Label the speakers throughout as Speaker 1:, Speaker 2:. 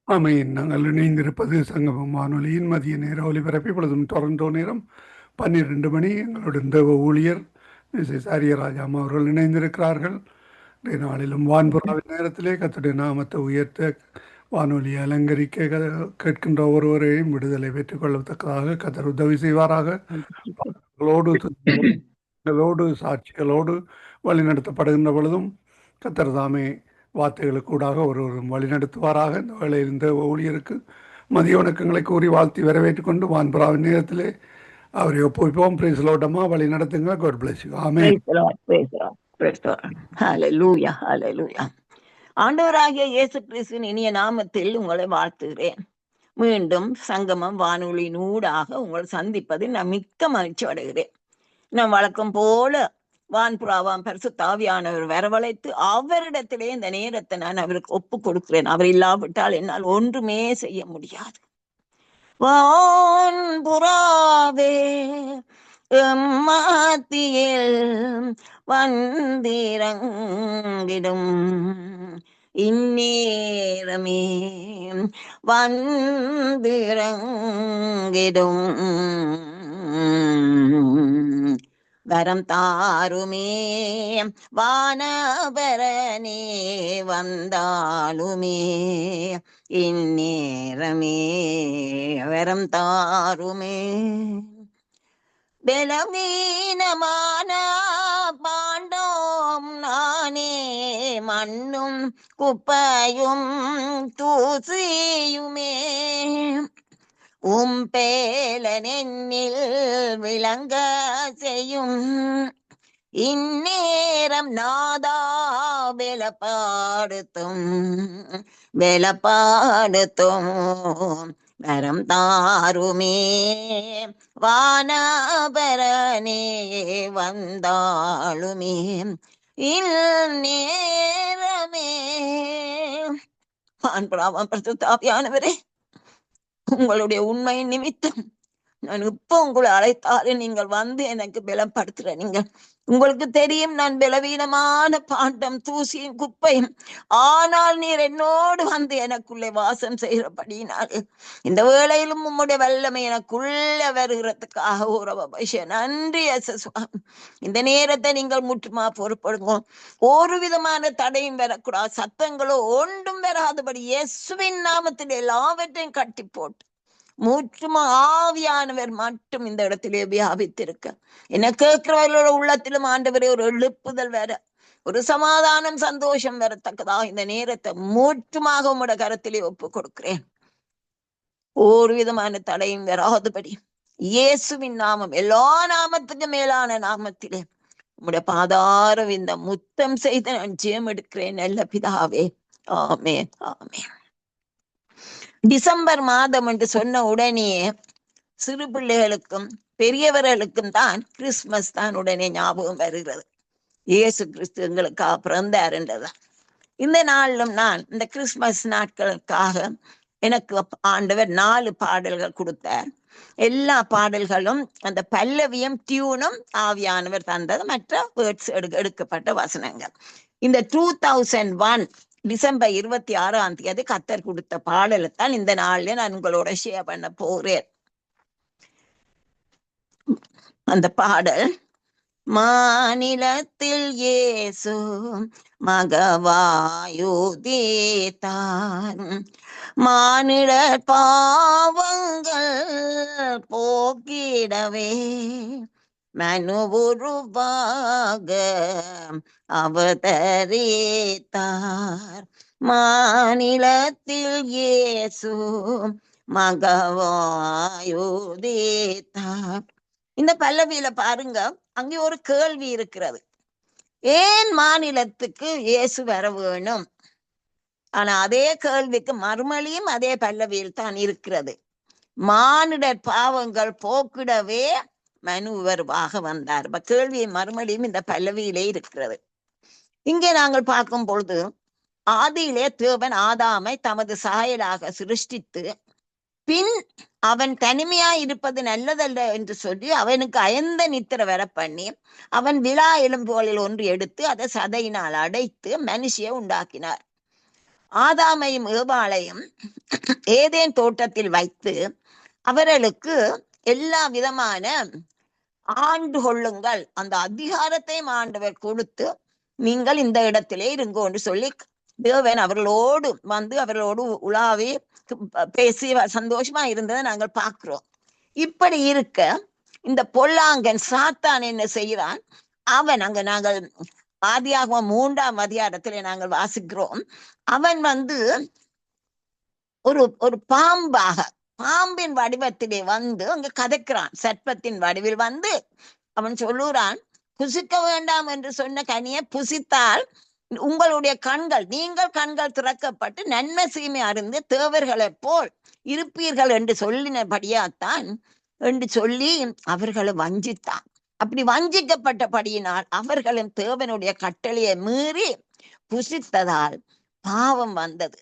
Speaker 1: ஆமையின் நாங்கள் இணைந்திருப்பது சங்கமம் வானொலியின் மதிய நேர ஒலிபரப்பு. இப்பொழுதும் டொரண்டோ நேரம் 12 மணி. எங்களுடன் தேவ ஊழியர் மிஸ்ஸஸ் ஆரியராஜாமா அவர்கள் இணைந்திருக்கிறார்கள். இன்றைய நாளிலும் வான்புறாவின் நேரத்திலே கர்த்தருடைய நாமத்தை உயர்த்த, வானொலியை அலங்கரிக்க, கேட்கின்ற ஒருவரையும் விடுதலை பெற்றுக் கொள்ளத்தக்கதாக கர்த்தர் உதவி செய்வாராக. பாடல்களோடு, துதிகளோடு, சாட்சிகளோடு வழிநடத்தப்படுகின்ற பொழுதும் கர்த்தர் தாமே வார்த்தைகளுக்கூடாக ஒருவரும் வழிநடத்துவாராக. இந்த வேளையில் இந்த ஊழியருக்கு மதிய வணக்கங்களை கூறி வாழ்த்தி வரவேற்றுக் கொண்டு வான்புறாவின் நேரத்திலே அவரை ஒப்புவிப்போம். பிரைஸ்லோட்டமா வழி நடத்துங்க. God bless you. Amen.
Speaker 2: Praise the Lord, praise the Lord, praise the Lord. Hallelujah, hallelujah. ஆண்டவராகிய இயேசு கிறிஸ்துவின் இனிய நாமத்தில் உங்களை வாழ்த்துகிறேன். மீண்டும் சங்கமம் வானொலியின் ஊடாக உங்களை சந்திப்பதில் நான் மிக்க மகிழ்ச்சி அடைகிறேன். நான் வழக்கம் போல வான்புறாவாம் பரிசுத்த ஆவியானவர் வரவழைத்து அவரிடத்திலே இந்த நேரத்தை நான் அவருக்கு ஒப்பு கொடுக்கிறேன். அவர் இல்லாவிட்டால் என்னால் ஒன்றுமே செய்ய முடியாது. வான்புறாவே எம்மாத்தியில் வந்திறங்கிடும் இந்நேரமே வந்திறங்கிடும் வரம் தாருமே வானவரனே வந்தாலுமே இந்நேரமே வரம் தாருமே. பலவீனமான பாண்டோம் நானே, மண்ணும் குப்பையும் தூசியுமே, பேலனென்னில் விளங்க செய்யும் இந்நேரம் நாதா வெலப்பாடுத்தும் வரம் தாருமே வானபரனே வந்தாளுமே இந்நேரமே. வான்புறாவாம் பரிசுத்த ஆவியானவரே, உங்களுடைய உண்மை நிமித்தம் நான் இப்ப உங்களை அழைத்தாலும் நீங்கள் வந்து எனக்கு பலப்படுத்துற. நீங்கள் உங்களுக்கு தெரியும் நான் பலவீனமான பாண்டம் தூசியும் குப்பையும், ஆனால் நீர் என்னோடு வந்து எனக்குள்ளே வாசம் செய்கிறபடினாலே இந்த வேளையிலும் உம்முடைய வல்லமை எனக்குள்ள வருகிறதுக்காக ஒரு நன்றி சுவாமி. இந்த நேரத்தை நீங்கள் முற்றுமா பொறுப்படுங்க. ஒரு விதமான தடையும் வரக்கூடாது, சத்தங்களோ ஒன்றும் வராதபடி இயேசுவின் நாமத்தில் எல்லாவற்றையும் கட்டி போட்டு முற்றுமா ஆவியானவர் மட்டும் இந்த இடத்திலே வியாபித்திருக்க என்ன கேட்கிறவர்களோட உள்ளத்திலும் ஆண்டவரே ஒரு எழுப்புதல் வேற, ஒரு சமாதானம் சந்தோஷம் வரத்தக்கதா இந்த நேரத்தை முற்றுமாக உங்களோட கரத்திலே ஒப்பு கொடுக்கிறேன். ஒரு விதமான தடையும் வராதபடி இயேசுவின் நாமம் எல்லா நாமத்துக்கும் மேலான நாமத்திலே உங்களுடைய பாதார இந்த முத்தம் செய்து நான் ஜெயம் எடுக்கிறேன் நல்ல பிதாவே. ஆமென், ஆமென். டிசம்பர் மாதம் என்று சொன்ன உடனே சிறு பிள்ளைகளுக்கும் பெரியவர்களுக்கும் தான் கிறிஸ்துமஸ் தான் உடனே ஞாபகம் வருகிறது. இயேசு கிறிஸ்து எங்களுக்காக பிறந்தார் என்றதான். இந்த நாளிலும் நான் இந்த கிறிஸ்துமஸ் நாட்களுக்காக எனக்கு ஆண்டவர் 4 பாடல்கள் கொடுத்தார். எல்லா பாடல்களும் அந்த பல்லவியும் டியூனும் ஆவியானவர் தந்தது, மற்ற வேர்ட்ஸ் எடுக்கப்பட்ட வசனங்கள். இந்த 2001 டிசம்பர் 26 கத்தர் கொடுத்த பாடலைத்தான் இந்த நாள்ல நான் உங்களோட ஷேர் பண்ண போறேன். அந்த பாடல், மாநிலத்தில் இயேசு மகவாயுதீதான், மானிடர் பாவங்கள் போக்கிடவே மனுவுருவாக அவதரித்தார், மாநிலத்தில் இயேசு மகவாயுதீத்தார். இந்த பல்லவியில பாருங்க, அங்கே ஒரு கேள்வி இருக்கிறது. ஏன் மாநிலத்துக்கு இயேசு வர வேணும்? ஆனா அதே கேள்விக்கு மறுமொழியும் அதே பல்லவியில் தான் இருக்கிறது. மானிடர் பாவங்கள் போக்கிடவே மனுவருவாக வந்தார். கேள்வியை மறுமொழியும் இந்த பல்லவியிலே இருக்கிறது. இங்கே நாங்கள் பார்க்கும் பொழுது, ஆதியிலே தேவன் ஆதாமை தமது சாயலாக சிருஷ்டித்து பின் அவன் தனிமையாய் இருப்பது நல்லதல்ல என்று சொல்லி அவனுக்கு அயர்ந்த நித்திர வர பண்ணி அவன் விழா எலும்புகளில் ஒன்று எடுத்து அதை சதையினால் அடைத்து மனுஷியை உண்டாக்கினார். ஆதாமையும் ஏபாளையும் ஏதேன் தோட்டத்தில் வைத்து அவர்களுக்கு எல்லா விதமான ஆண்டு கொள்ளுங்கள் அந்த அதிகாரத்தையும் ஆண்டவர் கொடுத்து நீங்கள் இந்த இடத்திலே இருங்கோ என்று சொல்லி தேவன் அவர்களோடு வந்து அவர்களோடு உலாவி பேசி சந்தோஷமா இருந்ததை நாங்கள் பார்க்கிறோம். இப்படி இருக்க இந்த பொல்லாங்கன் சாத்தான் என்ன செய்கிறான்? அவன் அங்க நாங்கள் ஆதியாகமம் 3ஆம் அதிகாரத்திலே நாங்கள் வாசிக்கிறோம். அவன் வந்து ஒரு பாம்பின் வடிவத்திலே வந்து அங்க கதைக்கிறான். சர்ப்பத்தின் வடிவில் வந்து அவன் சொல்லுறான், புசிக்க வேண்டாம் என்று சொன்ன கனியை புசித்தால் உங்களுடைய நீங்கள் கண்கள் திறக்கப்பட்டு நன்மை தீமை அறிந்து தேவர்களைப் போல் இருப்பீர்கள் என்று சொல்லினபடியாத்தான் என்று சொல்லி அவர்களை வஞ்சித்தான். அப்படி வஞ்சிக்கப்பட்டபடியினால் அவர்களும் தேவனுடைய கட்டளையை மீறி புசித்ததால் பாவம் வந்தது.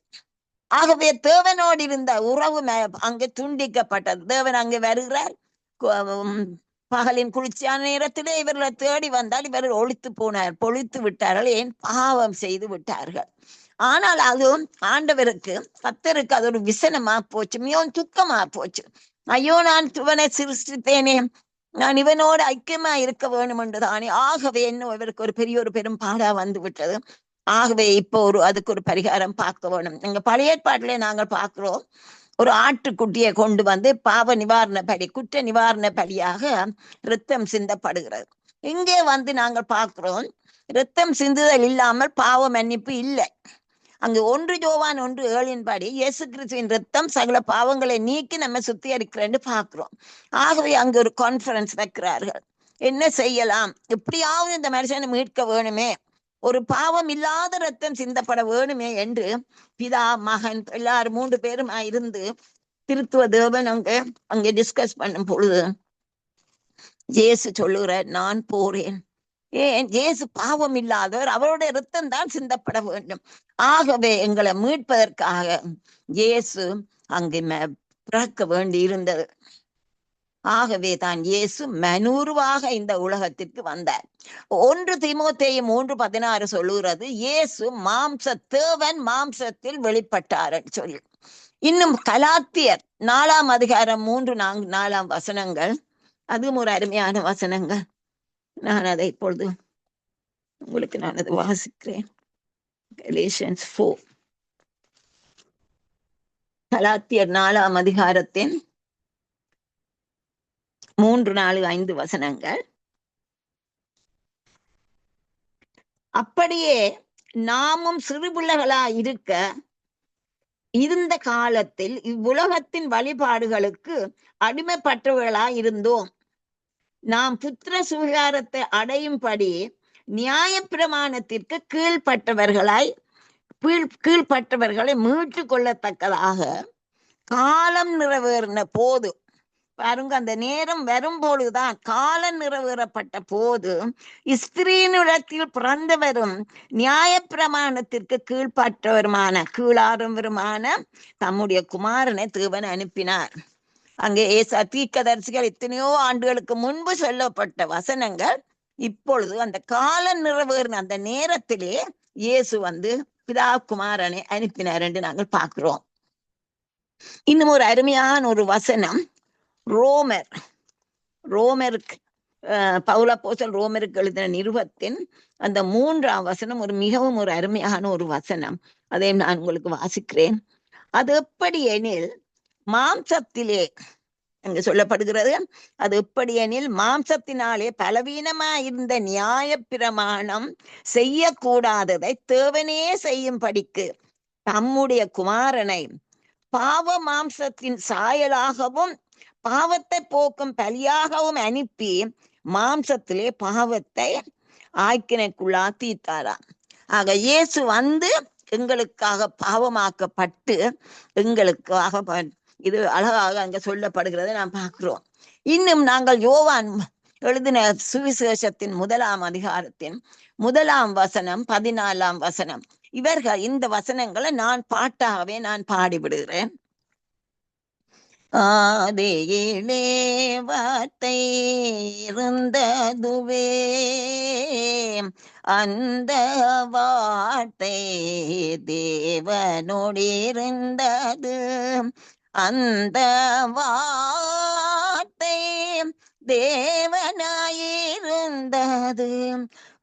Speaker 2: ஆகவே தேவனோடு இருந்த உறவு அங்கே துண்டிக்கப்பட்டது. தேவன் அங்கே வருகிறார். பகலின் குளிர்ச்சியான நேரத்திலே இவர்களை தேடி வந்தால் இவர்கள் ஒழித்து போனார், பொழித்து விட்டார்கள். ஏன்? பாவம் செய்து விட்டார்கள். ஆனால் அதுவும் ஆண்டவருக்கு கர்த்தருக்கு அது ஒரு விசனமா போச்சு, மிகவும் துக்கமா போச்சு. ஐயோ, நான் இவனை சிருஷ்டித்தேனே, நான் இவனோடு ஐக்கியமா இருக்க வேணும் என்றுதானே. ஆகவே என்ன இவருக்கு ஒரு பெரும் பாடா வந்து விட்டது. ஆகவே இப்போ அதுக்கு ஒரு பரிகாரம் பார்க்க வேணும். எங்க பழைய ஏற்பாட்டிலே நாங்கள் பார்க்கிறோம், ஒரு ஆட்டுக்குட்டியை கொண்டு வந்து பாவ நிவாரண பலி, குற்ற நிவாரண பலியாக இரத்தம் சிந்தப்படுகிறது. இங்கே வந்து நாங்கள் பார்க்கிறோம், இரத்தம் சிந்துதல் இல்லாமல் பாவ மன்னிப்பு இல்லை. அங்கு 1 யோவான் 1:7 இயேசு கிறிஸ்துவின் இரத்தம் சகல பாவங்களை நீக்கி நம்ம சுத்திகரிக்கிறேன்னு பார்க்கிறோம். ஆகவே அங்கு ஒரு கான்ஃபரன்ஸ் வைக்கிறார்கள். என்ன செய்யலாம்? எப்படியாவது இந்த மனுஷனை மீட்க வேணுமே, ஒரு பாவம் இல்லாத ரத்தம் சிந்தப்பட வேணுமே என்று பிதா மகன் எல்லாரும் 3 பேரும் இருந்து திருத்துவ தேவன் அங்கே டிஸ்கஸ் பண்ணும் பொழுது இயேசு சொல்லுகிறார், நான் போறேன். ஏன்? இயேசு பாவம் இல்லாதவர், அவருடைய ரத்தம் தான் சிந்தப்பட வேண்டும். ஆகவே எங்களை மீட்பதற்காக இயேசு அங்கே பிறக்க வேண்டி இருந்தது. ஆகவே தான் இயேசு மனூருவாக இந்த உலகத்திற்கு வந்தார். 1 தீமோத்தேயு 3:16 சொல்லுகிறது, இயேசு தேவன் மாம்சத்தில் வெளிப்பட்டார் சொல்லி. இன்னும் கலாத்தியர் 4ஆம் அதிகாரம் 3-4 வசனங்கள், அதுவும் ஒரு அருமையான வசனங்கள். நான் அதை இப்பொழுது உங்களுக்கு நான் அதை வாசிக்கிறேன். Galatians 4, கலாத்தியர் 4ஆம் அதிகாரத்தின் 3-4-5 வசனங்கள். அப்படியே நாமும் சிறுபிள்ளைகளா இருந்த காலத்தில் இவ்வுலகத்தின் வழிபாடுகளுக்கு அடிமைப்பட்டவர்களா இருந்தோம். நாம் புத்திர சுகாரத்தை அடையும்படி நியாய பிரமாணத்திற்கு கீழ்ப்பட்டவர்களை மீட்டு கொள்ளத்தக்கதாக காலம் நிறைவேறின போது, பாருங்க, அந்த நேரம் வரும்பொழுதுதான், காலம் நிறைவேறப்பட்ட போது ஸ்திரீனிடத்தில் பிறந்தவரும் நியாய பிரமாணத்திற்கு கீழாதவருமான தம்முடைய குமாரனை தேவன் அனுப்பினார். அங்கே தீர்க்கதரிசிகள் எத்தனையோ ஆண்டுகளுக்கு முன்பு சொல்லப்பட்ட வசனங்கள் இப்பொழுது அந்த காலம் நிறைவேறின அந்த நேரத்திலே இயேசு வந்து பிதா குமாரனை அனுப்பினார் என்று நாங்கள் பார்க்கிறோம். இன்னும் ஒரு அருமையான ஒரு வசனம், ரோமருக்கு பவுலப்போஸ்தலன் ரோமருக்கு எழுதின நிருபத்தின் அந்த 3ஆம் வசனம் மிகவும் ஒரு அருமையான ஒரு வசனம். அதை நான் உங்களுக்கு வாசிக்கிறேன். அது எப்படி எனில் மாம்சத்திலே அங்கு சொல்லப்படுகிறது, அது எப்படி எனில் மாம்சத்தினாலே பலவீனமா இருந்த நியாய பிரமாணம் செய்யக்கூடாததை தேவனே செய்யும்படிக்கு தம்முடைய குமாரனை பாவ மாம்சத்தின் சாயலாகவும் பாவத்தை போக்கும் பலியாகவும் அனுப்பி மாம்சத்திலே பாவத்தை ஆக்கினைக்குள்ளாக்கித்தாராம். ஆக இயேசு வந்து எங்களுக்காக பாவமாக்கப்பட்டு எங்களுக்காக, இது அழகாக அங்க சொல்லப்படுகிறத நாம் பார்க்கிறோம். இன்னும் நாங்கள் யோவான் எழுதின சுவிசேஷத்தின் 1ஆம் அதிகாரத்தின் 1ஆம் வசனம் 14ஆம் வசனம், இந்த வசனங்களை நான் பாட்டாகவே நான் பாடிவிடுகிறேன். ஆதியிலே வார்த்தை இருந்ததுவே, அந்த வார்த்தை தேவனோடிருந்தது, அந்த வார்த்தை தேவனாயிருந்தது,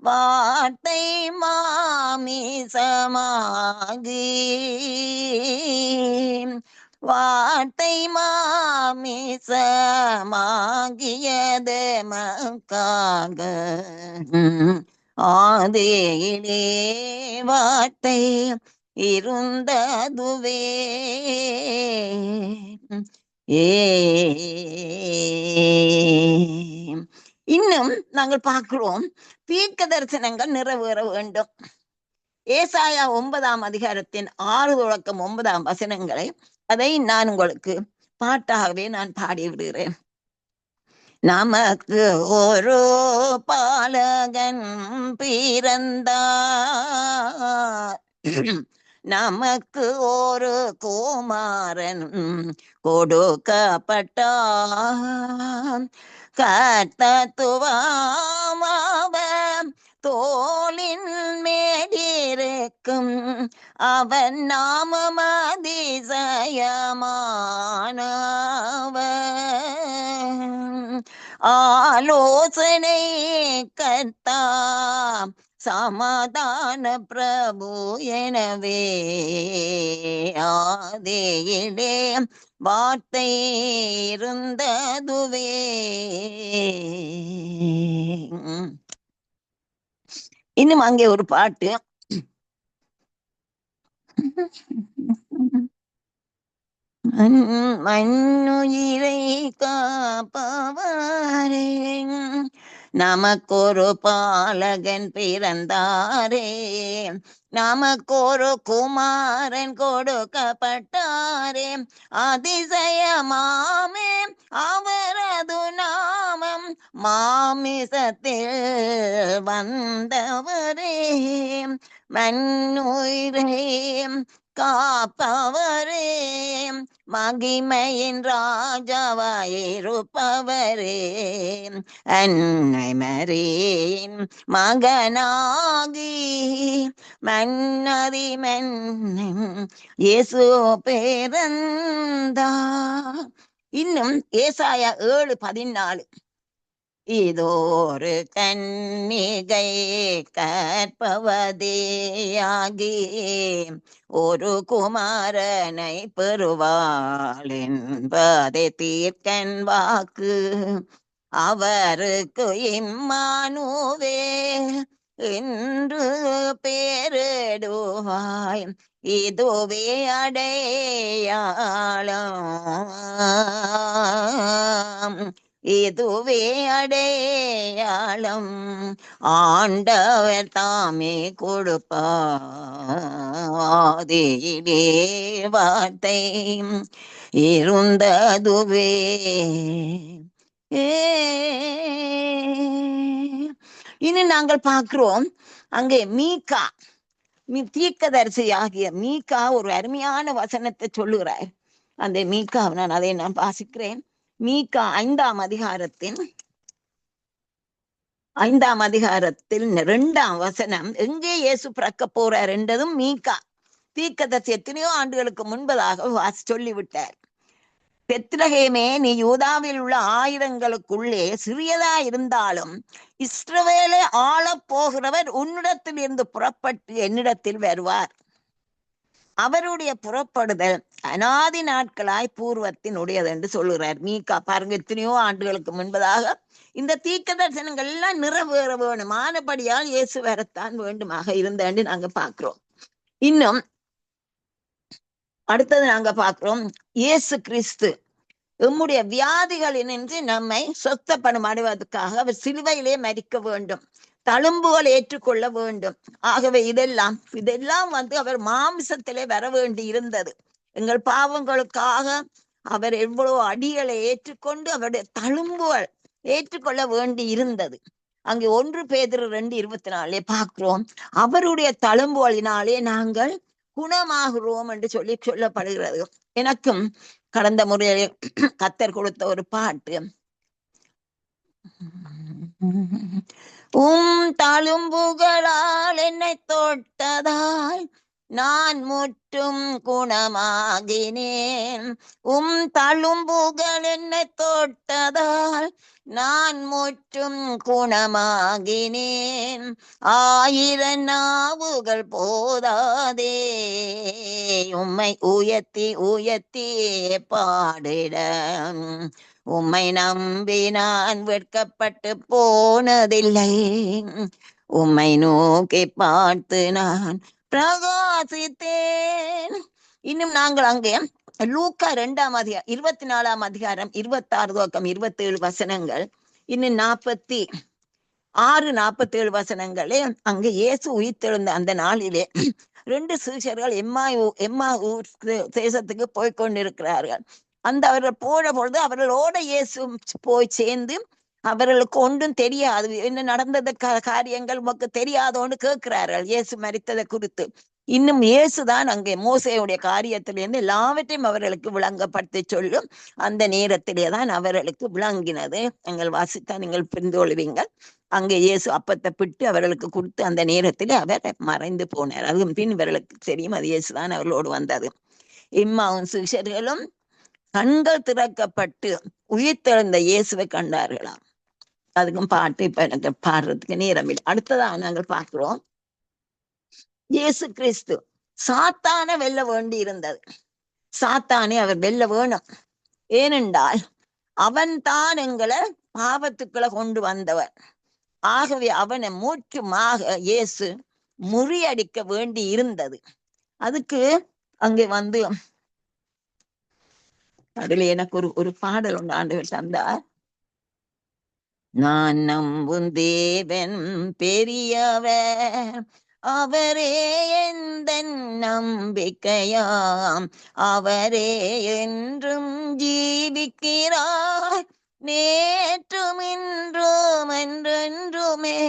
Speaker 2: வார்த்தை மாமிசமாகி, வார்த்தை மாமிசமாகியது மக்காக, ஆதியிலே வார்த்தை இருந்ததுவே. இன்னும் நாங்கள் பார்க்கிறோம், தீர்க்க தரிசனங்கள் நிறைவேற வேண்டும். ஏசாயா 9ஆம் அதிகாரத்தின் 6 தொடக்கம் 9ஆம் வசனங்களை அதை நான் உங்களுக்கு பாட்டாகவே நான் பாடிவிடுகிறேன். நமக்கு ஒரு பாலகன் பிறந்தார், நமக்கு ஒரு குமாரன் கொடுக்கப்பட்டான், கர்த்தத்துவம் தோளின் மேலிருக்கும், அவன் நாமம் அதிசயமானவன், ஆலோசனை கர்த்தா சமாதான பிரபு எனவே, ஆதியிலே வார்த்தை இருந்ததுவே. இன்னும் அங்கே ஒரு பாட்டு, மண்ணுயிரை காப்பவரே, நமக்கொரு பாலகன் பிறந்தாரே, நமக்கொரு குமாரன் கொடுக்கப்பட்டாரே, அதிசயமாமே அவரது நாமம், மாமிசத்தில் வந்தவரே, மண்ணுயிரை காப்பவரே, மகிமையின் ராஜாவாயிருப்பவரே, அன்னை மரியின் மகனாகி மன்னதி மன்னும் இயேசு பிறந்தார். இன்னும் ஏசாயா 7:14, இதோரு கன்னிகை கற்பவதியாகி ஒரு குமாரனை பெறுவாள் என்பதை தீர்க்கன் வாக்கு, அவருக்கு இம்மானுவேல் என்று பேரிடுவாய், இதுவே அடையாளம், இதுவே அடையாளம், ஆண்டவர் தாமே கொடுப்பாதிலே வார்த்தை இருந்ததுவே. இனி நாங்கள் பார்க்கிறோம், அங்கே மீகா தீர்க்கதரிசி ஆகிய மீகா ஒரு அருமையான வசனத்தை சொல்லுகிறார். அந்த மீகா அதை நான் வாசிக்கிறேன். மீகா 5ஆம் அதிகாரத்தில் 2ஆம் வசனம், எங்கே இயேசு பிறக்க போறார் என்றதும் மீகா தீர்க்கதரிசி எத்தனையோ ஆண்டுகளுக்கு முன்பதாக சொல்லிவிட்டார். பெத்லகேமே, நீ யூதாவில் உள்ள ஆயிரங்களுக்குள்ளே சிறியதா இருந்தாலும் இஸ்ரவேலை ஆளப் போகிறவர் உன்னிடத்தில் இருந்து புறப்பட்டு என்னிடத்தில் வருவார், அவருடைய புறப்படுதல் அநாதி நாட்களாய் பூர்வத்தின் உடையது என்று சொல்லுகிறார். மீகா பாருங்க, எத்தனையோ ஆண்டுகளுக்கு முன்பதாக இந்த தீர்க்க தரிசனங்கள் எல்லாம் நிறைவேற வேணும், ஆனபடியால் இயேசு வரத்தான் வேண்டுமாக இருந்தேன்னு நாங்க பாக்குறோம். இன்னும் அடுத்தது நாங்க பாக்குறோம், இயேசு கிறிஸ்து நம்முடைய வியாதிகளினின்று நம்மை சொத்தப்படும் அடைவதற்காக அவர் சிலுவையிலே மரிக்க வேண்டும், தழும்புகள் ஏற்றுக்கொள்ள வேண்டும். ஆகவே இதெல்லாம் அவர் மாம்சத்திலே வர வேண்டி இருந்தது. எங்கள் பாவங்களுக்காக அவர் எவ்வளவு அடிகளை ஏற்றுக்கொண்டு அவருடைய தழும்புகள் ஏற்றுக்கொள்ள வேண்டி இருந்தது. அங்கே 1 பேதுரு 2:24 பார்க்கிறோம், அவருடைய தழும்புகளினாலே நாங்கள் குணமாகிறோம் என்று சொல்லப்படுகிறது. எனக்கும் கடந்த முறையில் கத்தர் கொடுத்த ஒரு பாட்டு. தழும்புகளால் என்னை தொட்டதால் நான் முற்றும் குணமாகினேன். தழும்புகள் என்னை தொட்டதால் நான் முற்றும் குணமாகினேன். 1000 நாவுகள் போதாதே உம்மை உயர்த்தி உயர்த்தி பாடிட. உம்மை நம்பி நான் வெட்கப்பட்டு போனதில்லை. உம்மை நோக்கி பார்த்து நான் பிரகாசித்தேன். இன்னும் நாங்கள் அங்கே லூக்கா 2ஆம் அதிகாரம் 24ஆம் அதிகாரம் 26 துவக்கம் 27 வசனங்கள், இன்னும் 46-47 வசனங்களே அங்கே இயேசு உயிர்த்தெழுந்த அந்த நாளிலே 2 சீஷர்கள் எம்மாவூர் தேசத்துக்கு போய்கொண்டிருக்கிறார்கள். அந்த அவர்கள் போன பொழுது அவர்களோட இயேசு போய் சேர்ந்து, அவர்களுக்கு ஒன்றும் தெரியாது, என்ன நடந்தது காரியங்கள் உமக்கு தெரியாதோன்னு கேட்கிறார்கள் இயேசு மரித்ததை குறித்து. இன்னும் இயேசுதான் அங்கே மோசேயுடைய காரியத்திலிருந்து எல்லாவற்றையும் அவர்களுக்கு விளங்கப்படுத்தி சொல்லும். அந்த நேரத்திலே தான் அவர்களுக்கு விளங்கினது. நீங்கள் வாசித்தா நீங்கள் புரிந்து கொள்வீங்கள். அங்கே இயேசு அப்பத்தை பிட்டு அவர்களுக்கு கொடுத்து அந்த நேரத்திலே அவர் மறைந்து போனார். அதுவும் பின் இவர்களுக்கு தெரியும் அது இயேசுதான் அவர்களோடு வந்தது. இம்மாவும் சிஷர்களும் கண்கள் திறக்கப்பட்டு உயிர்த்தெழுந்த இயேசுவை கண்டார்களாம். அதுக்கும் பாட்டு இப்ப எனக்கு பாடுறதுக்கு நேரம் இல்லை. அடுத்ததாக நாங்கள் பார்க்கிறோம், இயேசு கிறிஸ்து சாத்தானை வெல்ல வேண்டி இருந்தது. சாத்தானை அவர் வெல்ல வேணும். ஏனென்றால் அவன் தான் எங்களை பாவத்துக்களை கொண்டு வந்தவர். ஆகவே அவனை முற்றுமாக இயேசு முறியடிக்க வேண்டி இருந்தது. அதுக்கு அங்கே வந்து அதுல எனக்கு ஒரு பாடல் ஒன்று ஆண்டவர் தந்தார். நான் நம்பும் தேவன் பெரியவர், அவரே எந்த நம்பிக்கையாம், அவரே என்றும் ஜீவிக்கிறார், நேற்றும் இன்றும் என்றென்றுமே.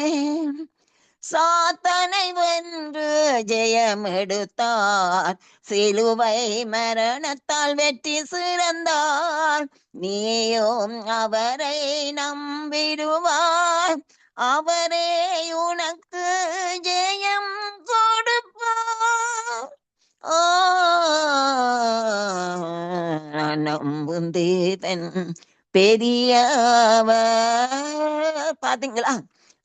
Speaker 2: சாத்தனை வென்று ஜெயம் எடுத்தார், சிலுவை மரணத்தால் வெற்றி சிறந்தார். நீயும் அவரை நம்பிடுவார், அவரே உனக்கு ஜெயம் கொடுப்பார். நம்பும் தேவன் பெரியவர். பாத்தீங்களா,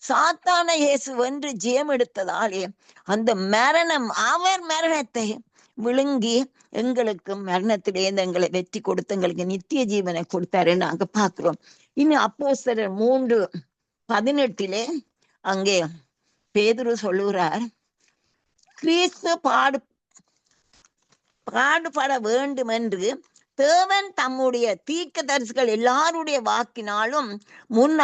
Speaker 2: சாத்தான இயேசு வென்று ஜெயம் எடுத்ததாலே அந்த மரணம், அவர் மரணத்தை விழுங்கி எங்களுக்கு மரணத்திலேருந்து எங்களை வெற்றி கொடுத்து எங்களுக்கு நித்திய ஜீவனை கொடுத்தாரு நாங்க பாக்குறோம். இன்னும் அப்போஸ்தலர் 3:18 அங்கே பேதுரு சொல்லுகிறார், கிறிஸ்து பாடுபட வேண்டும் என்று தேவன் தம்முடைய தீர்க்கதரிசிகள் எல்லாருடைய வாக்கினாலும் முன்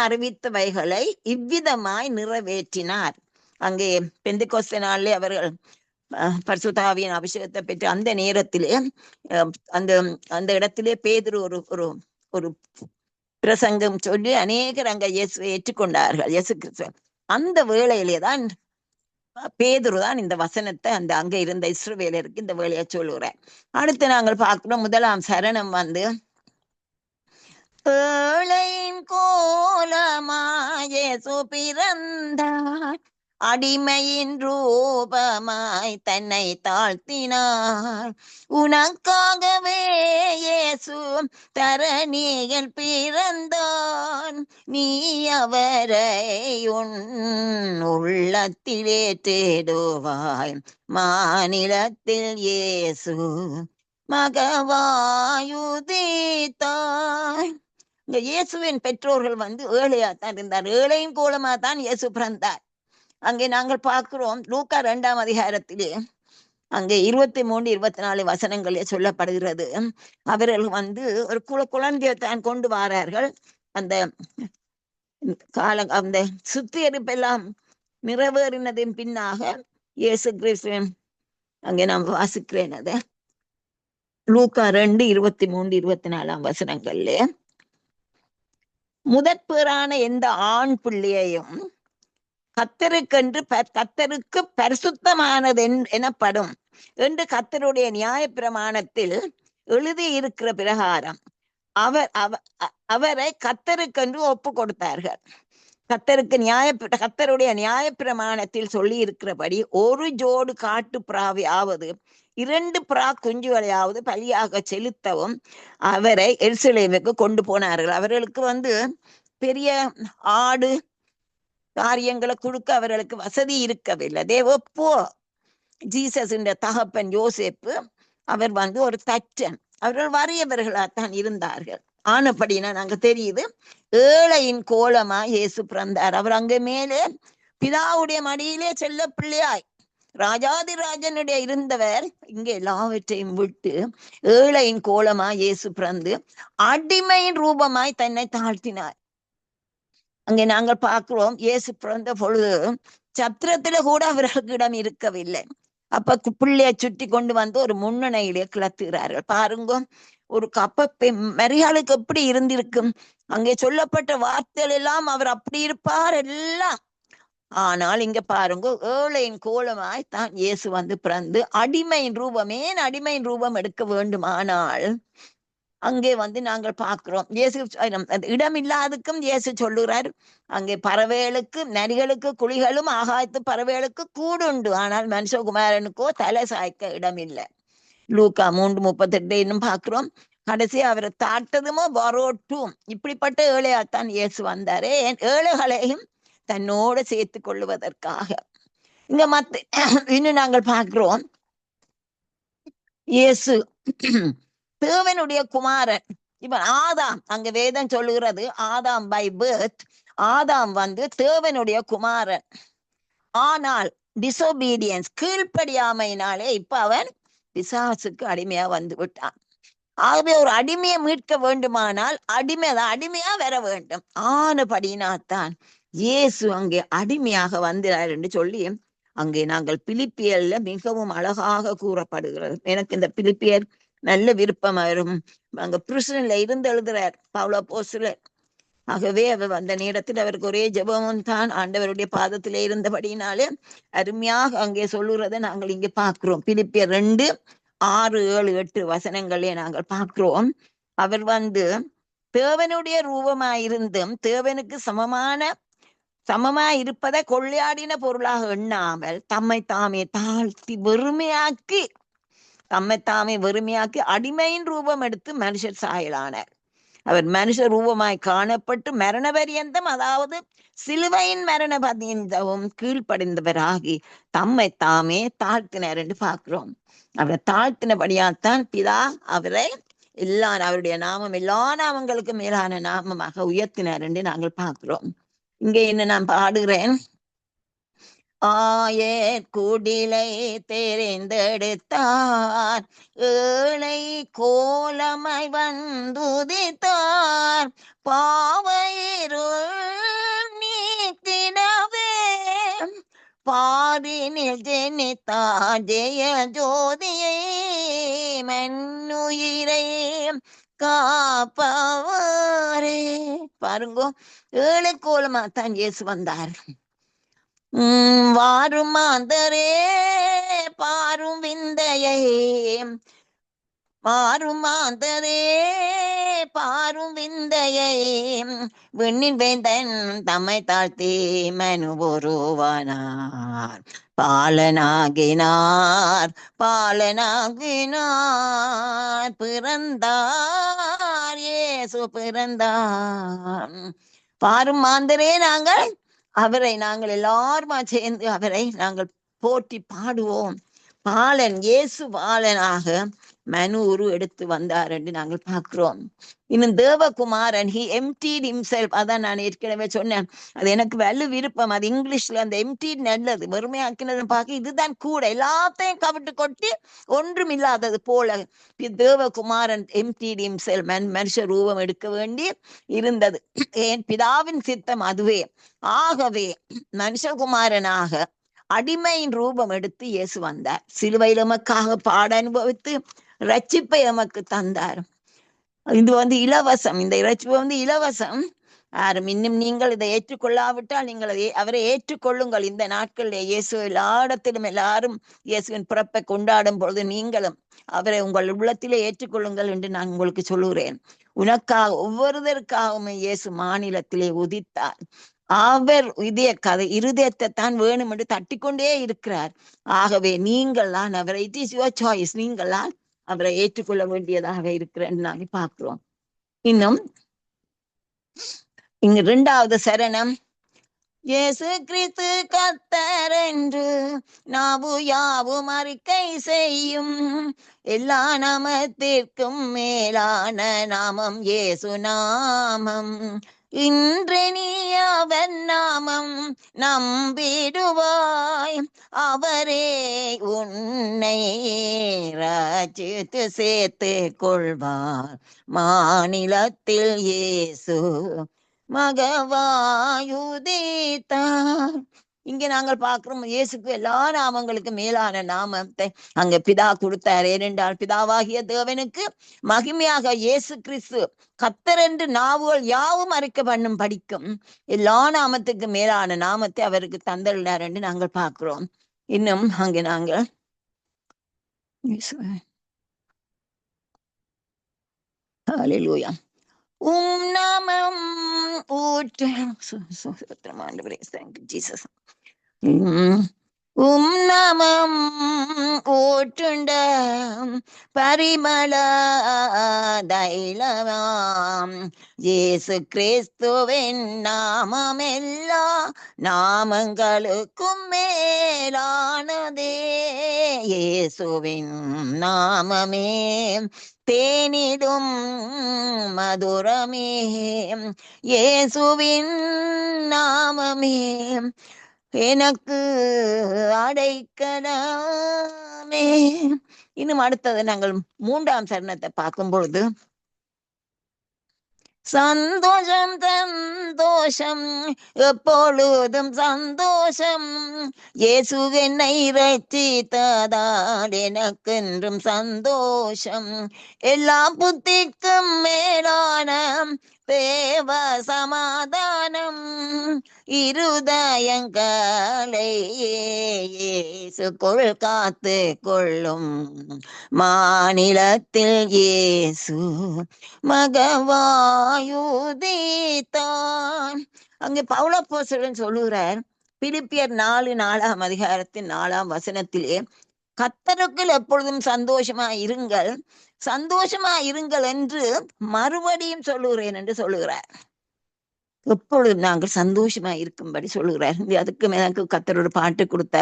Speaker 2: அறிவித்தவைகளை இவ்விதமாய் நிறைவேற்றினார். அங்கே பெந்தெகோஸ்தே நாளிலே அவர்கள் பரிசுத்த ஆவியின் அபிஷேகத்தை பெற்று அந்த நேரத்திலே அந்த இடத்திலே பேதுரு ஒரு பிரசங்கம் சொல்லி அநேகர் அங்க இயேசுவை ஏற்றுக்கொண்டார்கள். இயேசு கிறிஸ்து அந்த வேளையிலே தான் பேதுரு தான் இந்த வசனத்தை அங்க இருந்த இஸ்ரவேலருக்கு இந்த வேலையை சொல்லுறேன். அடுத்து நாங்கள் பார்க்கிறோம், 1ஆம் சரணம் வந்து, ஏழையின் கோலமாய் இயேசு பிறந்தார், அடிமையின் ரூபமாய் தன்னை தாழ்த்தினார், உனக்காகவே இயேசு தரணியில் பிறந்தான், நீ அவரை உன் உள்ளத்திலே தேடுவாய், மாநிலத்தில் இயேசு மகவாயுதித்தாய். இங்க இயேசுவின் பெற்றோர்கள் வந்து ஏழையாத்தான் இருந்தார். ஏழையும் கோலமா தான் இயேசு பிறந்தார். அங்கே நாங்கள் பார்க்கிறோம், லூக்கா 2ஆம் அதிகாரத்திலே அங்கே 23-24 வசனங்களே சொல்லப்படுகிறது. அவர்கள் வந்து ஒரு குழந்தையை தான் கொண்டு வரார்கள். அந்த அந்த சுத்திகரிப்பெல்லாம் நிறைவேறினதின் பின்னாக இயேசு கிறிஸ்து அங்கே நான் வாசிக்கிறேன். அதை லூக்கா 2:23-24 வசனங்கள்ல, முதற்பேறான எந்த ஆண் பிள்ளையையும் கத்தருக்கென்று கத்தருக்கு பரிசுத்தமானது எனப்படும் என்று கத்தருடைய நியாயப்பிரமாணத்தில் எழுதியிருக்கிற பிரகாரம் அவரை கத்தருக்கென்று ஒப்பு கொடுத்தார்கள். கத்தருடைய நியாயப்பிரமாணத்தில் சொல்லி இருக்கிறபடி ஒரு ஜோடு காட்டு பிராவையாவது 2 பிறா குஞ்சுகளையாவது பலியாக செலுத்தவும் அவரை எருசலேமுக்கு கொண்டு போனார்கள். அவர்களுக்கு பெரிய ஆடு காரியங்களை கொடுக்க அவர்களுக்கு வசதி இருக்கவில்லை. தேவப்போ ஜீசஸ் தகப்பன் யோசேப்பு அவர் ஒரு தச்சன். அவர்கள் வறியவர்களாத்தான் இருந்தார்கள். ஆனப்படினா நாங்க தெரியுது ஏழையின் கோலமா இயேசு பிறந்தார். அவர் அங்க மேலே பிதாவுடைய மடியிலே செல்ல பிள்ளையாய் ராஜாதிராஜனுடைய இருந்தவர் இங்க எல்லாவற்றையும் விட்டு ஏழையின் கோலமா இயேசு பிறந்து அடிமையின் ரூபமாய் தன்னை தாழ்த்தினார். அங்கே நாங்கள் பார்க்கிறோம் இயேசு பிறந்த பொழுது சத்திரத்துல கூட அவர்களுக்கு இடம் இருக்கவில்லை. அப்ப பிள்ளைய சுற்றி கொண்டு ஒரு முன்னணையிலே கிளத்துகிறார்கள். பாருங்க, ஒரு கப்ப மரியாளுக்கு எப்படி இருந்திருக்கும். அங்கே சொல்லப்பட்ட வார்த்தைகள் எல்லாம் அவர் அப்படி இருப்பார் எல்லாம். ஆனால் இங்க பாருங்க, ஏழையின் கோலமாய் தான் இயேசு பிறந்து அடிமையின் ரூபமே அடிமையின் ரூபம் எடுக்க வேண்டுமானால் அங்கே நாங்கள் பார்க்கிறோம் இயேசு இடம் இல்லாததுக்கும் இயேசு சொல்லுகிறார். அங்கே பறவைகளுக்கு நரிகளுக்கு குழிகளும் ஆகாயத்து பறவைகளுக்கு கூடுண்டு, ஆனால் மனுஷகுமாரனுக்கோ தலை சாய்க்க இடம் இல்லை. லூக்கா 3:38 இன்னும் பார்க்கிறோம். கடைசி அவரை தாட்டதுமோ வரோட்டும். இப்படிப்பட்ட ஏழையாத்தான் இயேசு வந்தாரே, ஏழைகளையும் தன்னோடு சேர்த்து கொள்ளுவதற்காக. இங்க இன்னும் நாங்கள் பார்க்கிறோம் இயேசு தேவனுடைய குமாரன். இப்ப ஆதாம், அங்க வேதம் சொல்லுகிறது ஆதாம் பை பர்த், ஆதாம் தேவனுடைய குமாரன். ஆனால் டிசோபீடியன்ஸ், கீழ்ப்படியாமையினாலே இப்ப அவன் பிசாசுக்கு அடிமையா விட்டான். ஆகவே ஒரு அடிமையை மீட்க வேண்டுமானால் அடிமையா வர வேண்டும். ஆனபடினாத்தான் இயேசு அங்கே அடிமையாக வந்தார் என்று சொல்லி அங்கே நாங்கள் பிலிப்பியர்ல மிகவும் அழகாக கூறப்படுகிறது. எனக்கு இந்த பிலிப்பியர் நல்ல விருப்பம் வரும். அங்க பிரிசன்ல இருந்து எழுதுறார் பவுல் அப்போஸ்தலர். ஆகவே அவர் அந்த நேரத்தில் அவருக்கு ஒரே ஜெபமும் தான், ஆண்டவருடைய பாதத்திலே இருந்தபடினாலே அருமையாக அங்கே சொல்லுறதை நாங்கள் இங்கே பார்க்கிறோம். பிலிப்பியர் 2:6-7-8 வசனங்களே நாங்கள் பார்க்கிறோம். அவர் தேவனுடைய ரூபமாயிருந்தும் தேவனுக்கு சமமாய் இருப்பதை கொள்ளையாடின பொருளாக எண்ணாமல் தம்மை தாமே வெறுமையாக்கி அடிமையின் ரூபம் எடுத்து மனுஷர் சாயலானார். அவர் மனுஷ ரூபமாய் காணப்பட்டு மரண பரியந்தம், அதாவது சிலுவையின் மரண பரியந்தமும் கீழ்ப்படிந்தவராகி தம்மை தாமே தாழ்த்தினார் என்று பார்க்கிறோம். அவரை தாழ்த்தினபடியாத்தான் பிதா அவரை அவருடைய நாமம் எல்லா நாமங்களுக்கு மேலான நாமமாக உயர்த்தினார் என்று நாங்கள் பார்க்கிறோம். இங்கே என்ன நான் பாடுகிறேன். குடிலை தெரிந்தெடுத்தார், ஏழை கோலமாய் வந்துதித்தார், பாவையிருள் நீக்கிடவே பாரினில் ஜெனித்தார் ஜெய ஜோதியை மண்ணுயிரை காப்பவரே. பாருங்க, ஏழை கோலமா தான் இயேசு வந்தார். வாரும் மாந்தரே பாரும் விந்தையை, விண்ணின் வேந்தன் தம்மை தாழ்த்தி மனு ஒருவனார், பாலனாகினார் பிறந்தார், இயேசு பிறந்தார். பாரும் மாந்தரே, நாங்கள் எல்லாருமா சேர்ந்து அவரை நாங்கள் போற்றி பாடுவோம். பாலன் இயேசு பாலனாக மனு உரு எடுத்து வந்தார் என்று நாங்கள் பார்க்கிறோம். இன்னும் தேவகுமாரன் he emptied himself. அதான் நான் ஏற்கனவே சொன்னேன், அது எனக்கு வலு விருப்பம். அது இங்கிலீஷ்ல அந்த emptied நல்லது, வெறுமையாக்கினது பார்க்க இதுதான் கூட. எல்லாத்தையும் கவிட்டு கொட்டி ஒன்றும் இல்லாதது போல தேவகுமாரன் emptied himself, மனுஷ ரூபம் எடுக்க வேண்டி இருந்தது. ஏன் பிதாவின் சித்தம் அதுவே. ஆகவே மனுஷகுமாரனாக அடிமையின் ரூபம் எடுத்து இயேசு வந்தார். சிலுவையில் எமக்காக பாட அனுபவித்து ரட்சிப்பை எமக்கு தந்தார். இது இலவசம். இந்த ரட்சிப்பு இலவசம். யாரும் இன்னும் நீங்கள் இதை ஏற்றுக்கொள்ளாவிட்டால் நீங்கள் அவரை ஏற்றுக்கொள்ளுங்கள். இந்த நாட்களில் இயேசு எல்லா இடத்திலும் எல்லாரும் இயேசுவின் பிறப்பை கொண்டாடும் பொழுது நீங்களும் அவரை உங்கள் உள்ளத்திலே ஏற்றுக்கொள்ளுங்கள் என்று நான் உங்களுக்கு சொல்லுகிறேன். உனக்காக ஒவ்வொருவருக்காகவும் இயேசு மாநிலத்திலே உதித்தார். அவர் இருதயத்தை தான் வேணும் என்று தட்டிக்கொண்டே இருக்கிறார். ஆகவே நீங்கள் தான் அவரை, இட் இஸ் யுவர் சாய்ஸ், நீங்கள் தான் அவரை ஏற்றுக்கொள்ள வேண்டியதாக இருக்கிறேன் நாங்கள் பார்க்கிறோம். இன்னும் இங்க 2வது சரணம், இயேசு கிறிஸ்து கர்த்தர் என்று நாவு யாவும் அறிக்கை செய்யும், எல்லா நாமத்திற்கும் மேலான நாமம் இயேசு நாமம். இன்று நீ அவர் நாமம் நம்பிடுவாய், அவரே உன்னை ரட்சித்து சேர்த்து கொள்வார். மாநிலத்தில் இயேசு மகவாயுதித்தார். இங்க நாங்கள் பார்க்கிறோம் இயேசுக்கு எல்லா நாமங்களுக்கு மேலான நாமத்தை அங்க பிதா கொடுத்தார். ஏனென்றால் பிதாவாகிய தேவனுக்கு மகிமையாக இயேசு கிறிஸ்து கர்த்தர் என்று நாவுகள் யாவும் அறிக்கை பண்ணும் படிக்கும் எல்லா நாமத்துக்கு மேலான நாமத்தை அவருக்கு தந்துள்ளார் என்று நாங்கள் பார்க்கிறோம். இன்னும் அங்கே நாங்கள் ஹல்லேலூயா, நாமம் ஊற்று ஜீசஸ், நாமம் ஊற்றுண்ட பரிமள தைலமாம் இயேசு கிறிஸ்துவின் நாமம் எல்லா நாமங்களுக்கும் மேலானதே. இயேசுவின் நாமமே தேனிடும் மதுரமே, இயேசுவின் நாமமே எனக்கு அடைக்கலமே. இன்னும் அடுத்தது நாங்கள் 3ஆம் சரணத்தை பார்க்கும் பொழுது, சந்தோஷம் சந்தோஷம் எப்பொழுதும் சந்தோஷம், இயேசு என்னை ரட்சித்ததால் எனக்கென்றும் சந்தோஷம், எல்லா புத்திக்கும் மேலான தேவ சமாதானம், இருதயங்களை இயேசுக்குள் காத்து கொள்ளும், மாநிலத்தில் இயேசு மகவாயுதித்தான். அங்கே பவுலப்போஸ்தலன் சொல்லுகிறார், பிலிப்பியர் 4:4 அதிகாரத்தின் 4ஆம் வசனத்திலே, கர்த்தருக்குள் எப்பொழுதும் சந்தோஷமா இருங்கள், சந்தோஷமா இருங்கள் என்று மறுபடியும் சொல்லுகிறேன் என்று சொல்லுகிறார். எப்பொழுதும் நாங்கள் சந்தோஷமா இருக்கும்படி சொல்லுகிறார். அதுக்கு எனக்கு கர்த்தரோட பாட்டு கொடுத்த,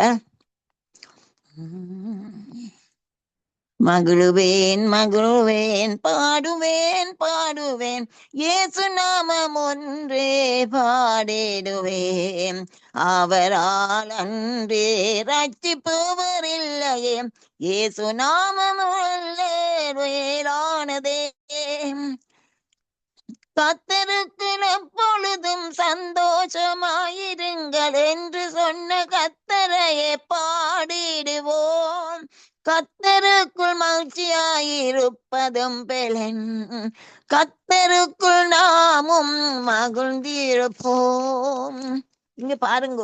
Speaker 2: மகிழுவேன் மகிழுவேன் பாடுவேன் பாடுவேன் இயேசு நாமம் ஒன்றே பாடிடுவேன், அவரால் அன்றே ரட்சிப்பவர் இல்லையே, இயேசு நாமம் வேளானதே. கர்த்தருக்கு எப்பொழுதும் சந்தோஷமாயிருங்கள் என்று சொன்ன கர்த்தரையே பாடிடுவோம், கர்த்தருக்குள் மகிழ்ச்சியாயிருப்பதும் பெலன், கர்த்தருக்குள் நாமும் மகிழ்ந்திருப்போம். இங்க பாருங்க,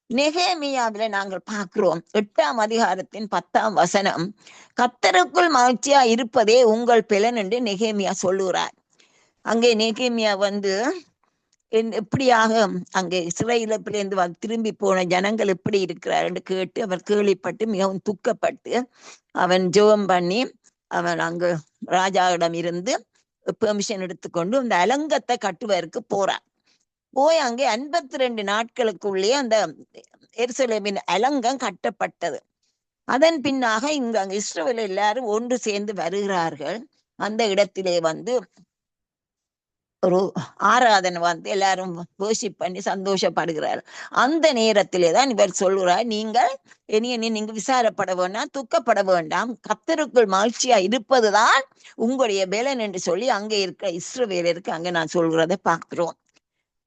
Speaker 2: நெகேமியாவில நாங்கள் பார்க்கிறோம் 8ஆம் அதிகாரத்தின் 10ஆம் வசனம், கர்த்தருக்குள் மகிழ்ச்சியா இருப்பதே உங்கள் பெலன் என்று நெகேமியா சொல்லுகிறார். அங்கே நெகேமியா எப்படியாக அங்கே சிறையிலிருந்து திரும்பி போன ஜனங்கள் எப்படி இருக்கிறார் என்று கேட்டு அவர் கேள்விப்பட்டு மிகவும் துக்கப்பட்டு அவன் ஜெபம் பண்ணி அவன் அங்கு ராஜாவிடம் இருந்து பெர்மிஷன் எடுத்துக்கொண்டு அந்த அலங்கத்தை கட்டுவதற்கு போறான். போய் அங்கே 52 நாட்களுக்குள்ளே அந்த எருசலேமின் அலங்கம் கட்டப்பட்டது. அதன் பின்னாக அங்க இஸ்ரவேல் எல்லாரும் ஒன்று சேர்ந்து வருகிறார்கள். அந்த இடத்திலே ஒரு ஆராதனை எல்லாரும் வர்ஷிப் பண்ணி சந்தோஷப்படுகிறார். அந்த நேரத்திலே தான் இவர் சொல்கிறார், நீங்கள் நீங்க விசாரப்பட வேண்டாம், துக்கப்பட வேண்டாம், கர்த்தருக்குள் மகிழ்ச்சியா இருப்பதுதான் உங்களுடைய பலன் என்று சொல்லி அங்கே இருக்கிற இஸ்ரவேலருக்கு அங்கே நான் சொல்கிறதை பார்க்கிறோம்.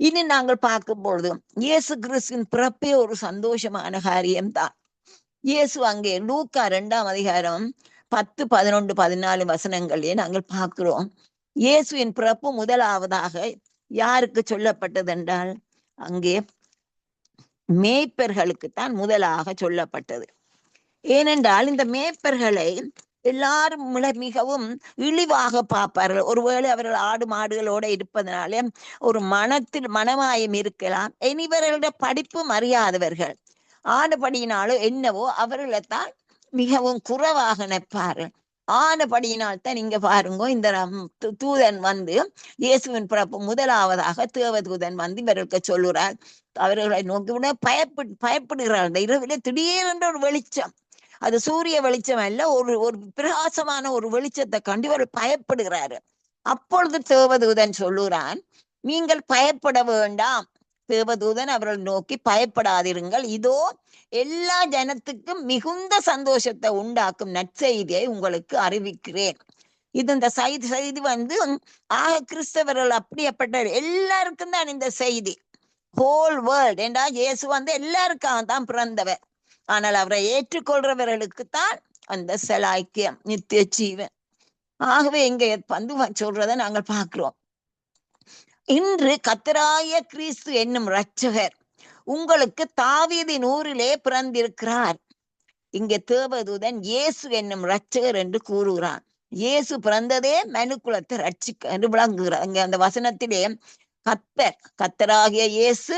Speaker 2: இனி நாங்கள் பார்க்கும் பொழுது இயேசு கிறிஸ்துவின் பிறப்பே ஒரு சந்தோஷமான காரியம்தான். இயேசு அங்கே லூக்கா 2ஆம் அதிகாரம் 10, 11, 14 வசனங்களே நாங்கள் பார்க்கிறோம். இயேசுவின் பிறப்பு முதலாவதாக யாருக்கு சொல்லப்பட்டது என்றால் அங்கே மேய்ப்பர்களுக்குத்தான் முதலாக சொல்லப்பட்டது. ஏனென்றால் இந்த மேய்ப்பர்களை எல்லாரும் மிகவும் இழிவாக பார்ப்பார்கள். ஒருவேளை அவர்கள் ஆடு மாடுகளோட இருப்பதனாலே ஒரு மனமாயம் இருக்கலாம். இவர்களுடைய படிப்பும் அறியாதவர்கள் ஆனபடியினாலும் என்னவோ அவர்களைத்தான் மிகவும் குறைவாக நினைப்பார்கள். ஆனபடியினால் தான் நீங்க பாருங்க, இந்த தூதன் வந்து இயேசுவின் பிறப்பு முதலாவதாக தேவதூதன் வந்து இவர்களுக்கு சொல்லுறார். அவர்களை நோக்கி பயப்படுகிறார். இந்த இரவிலே திடீரென்ற ஒரு வெளிச்சம், அது சூரிய வெளிச்சம் அல்ல, ஒரு பிரகாசமான ஒரு வெளிச்சத்தை கண்டு இவர் பயப்படுகிறாரு. அப்பொழுது தேவதூதன் சொல்லுறான், நீங்கள் பயப்பட வேண்டாம். தேவதூதன் அவர்கள் நோக்கி, பயப்படாதிருங்கள், இதோ எல்லா ஜனத்துக்கும் மிகுந்த சந்தோஷத்தை உண்டாக்கும் நற்செய்தியை உங்களுக்கு அறிவிக்கிறேன். இது இந்த செய்தி வந்து கிறிஸ்தவர்கள் அப்படியேப்பட்ட எல்லாருக்கும் தான் இந்த செய்தி. ஹோல் வேர்ல்ட் என்றா இயேசு வந்து எல்லாருக்காக தான் பிறந்தவர். ஆனால் அவரை ஏற்றுக்கொள்றவர்களுக்குத்தான் அந்த சலாக்கியம், நித்திய ஜீவன். ஆகவே இங்க வந்து சொல்றதை நாங்கள் பார்க்கிறோம். இன்று கர்த்தராகிய கிறிஸ்து என்னும் இரட்சகர் உங்களுக்கு தாவீதின் ஊரிலே பிறந்திருக்கிறார். இங்கே தேவதூதன் இயேசு என்னும் இரட்சகர் என்று கூறுகிறான். இயேசு பிறந்ததே மனுக்குலத்தை ரட்சிக்க என்று விளங்குகிறார். அங்கே அந்த வசனத்திலே கர்த்தராகிய இயேசு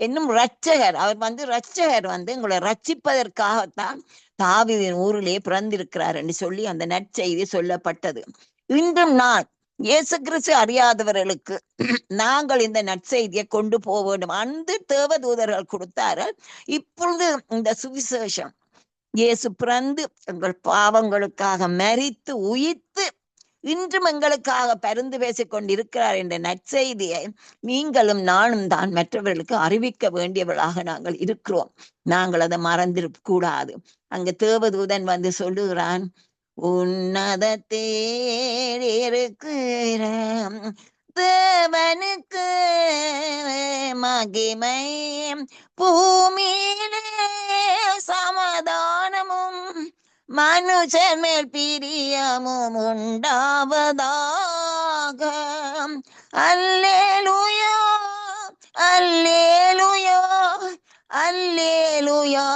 Speaker 2: என்னும் இரட்சகர், அவர் வந்து இரட்சகர் வந்து உங்களை ரட்சிப்பதற்காகத்தான் தாவீதின் ஊரிலே பிறந்திருக்கிறார் என்று சொல்லி அந்த நற்செய்தி சொல்லப்பட்டது. இன்றும் நான் இயேசு கிறிஸ்து அறியாதவர்களுக்கு நாங்கள் இந்த நற்செய்தியை கொண்டு போக வேண்டும். அந்த தேவதூதர்கள் கொடுத்தார்கள். இப்பொழுது இந்த சுவிசேஷம், இயேசு பிறந்து எங்கள் பாவங்களுக்காக மரித்து உயிர்த்து இன்றும் எங்களுக்காக பரிந்து பேசிக் கொண்டிருக்கிறார் என்ற நற்செய்தியை நீங்களும் நானும் தான் மற்றவர்களுக்கு அறிவிக்க வேண்டியவர்களாக நாங்கள் இருக்கிறோம். நாங்கள் அதை மறந்திருக்க கூடாது. அங்க தேவதூதன் வந்து சொல்லுகிறான், உன்னதத்தில் இருக்கிற தேவனுக்கு மகிமை, பூமியிலே சமாதானமும் மனுஷர் மேல் பிரியமும் உண்டாவதாக. அல்லேலூயா அல்லேலூயா அல்லேலூயா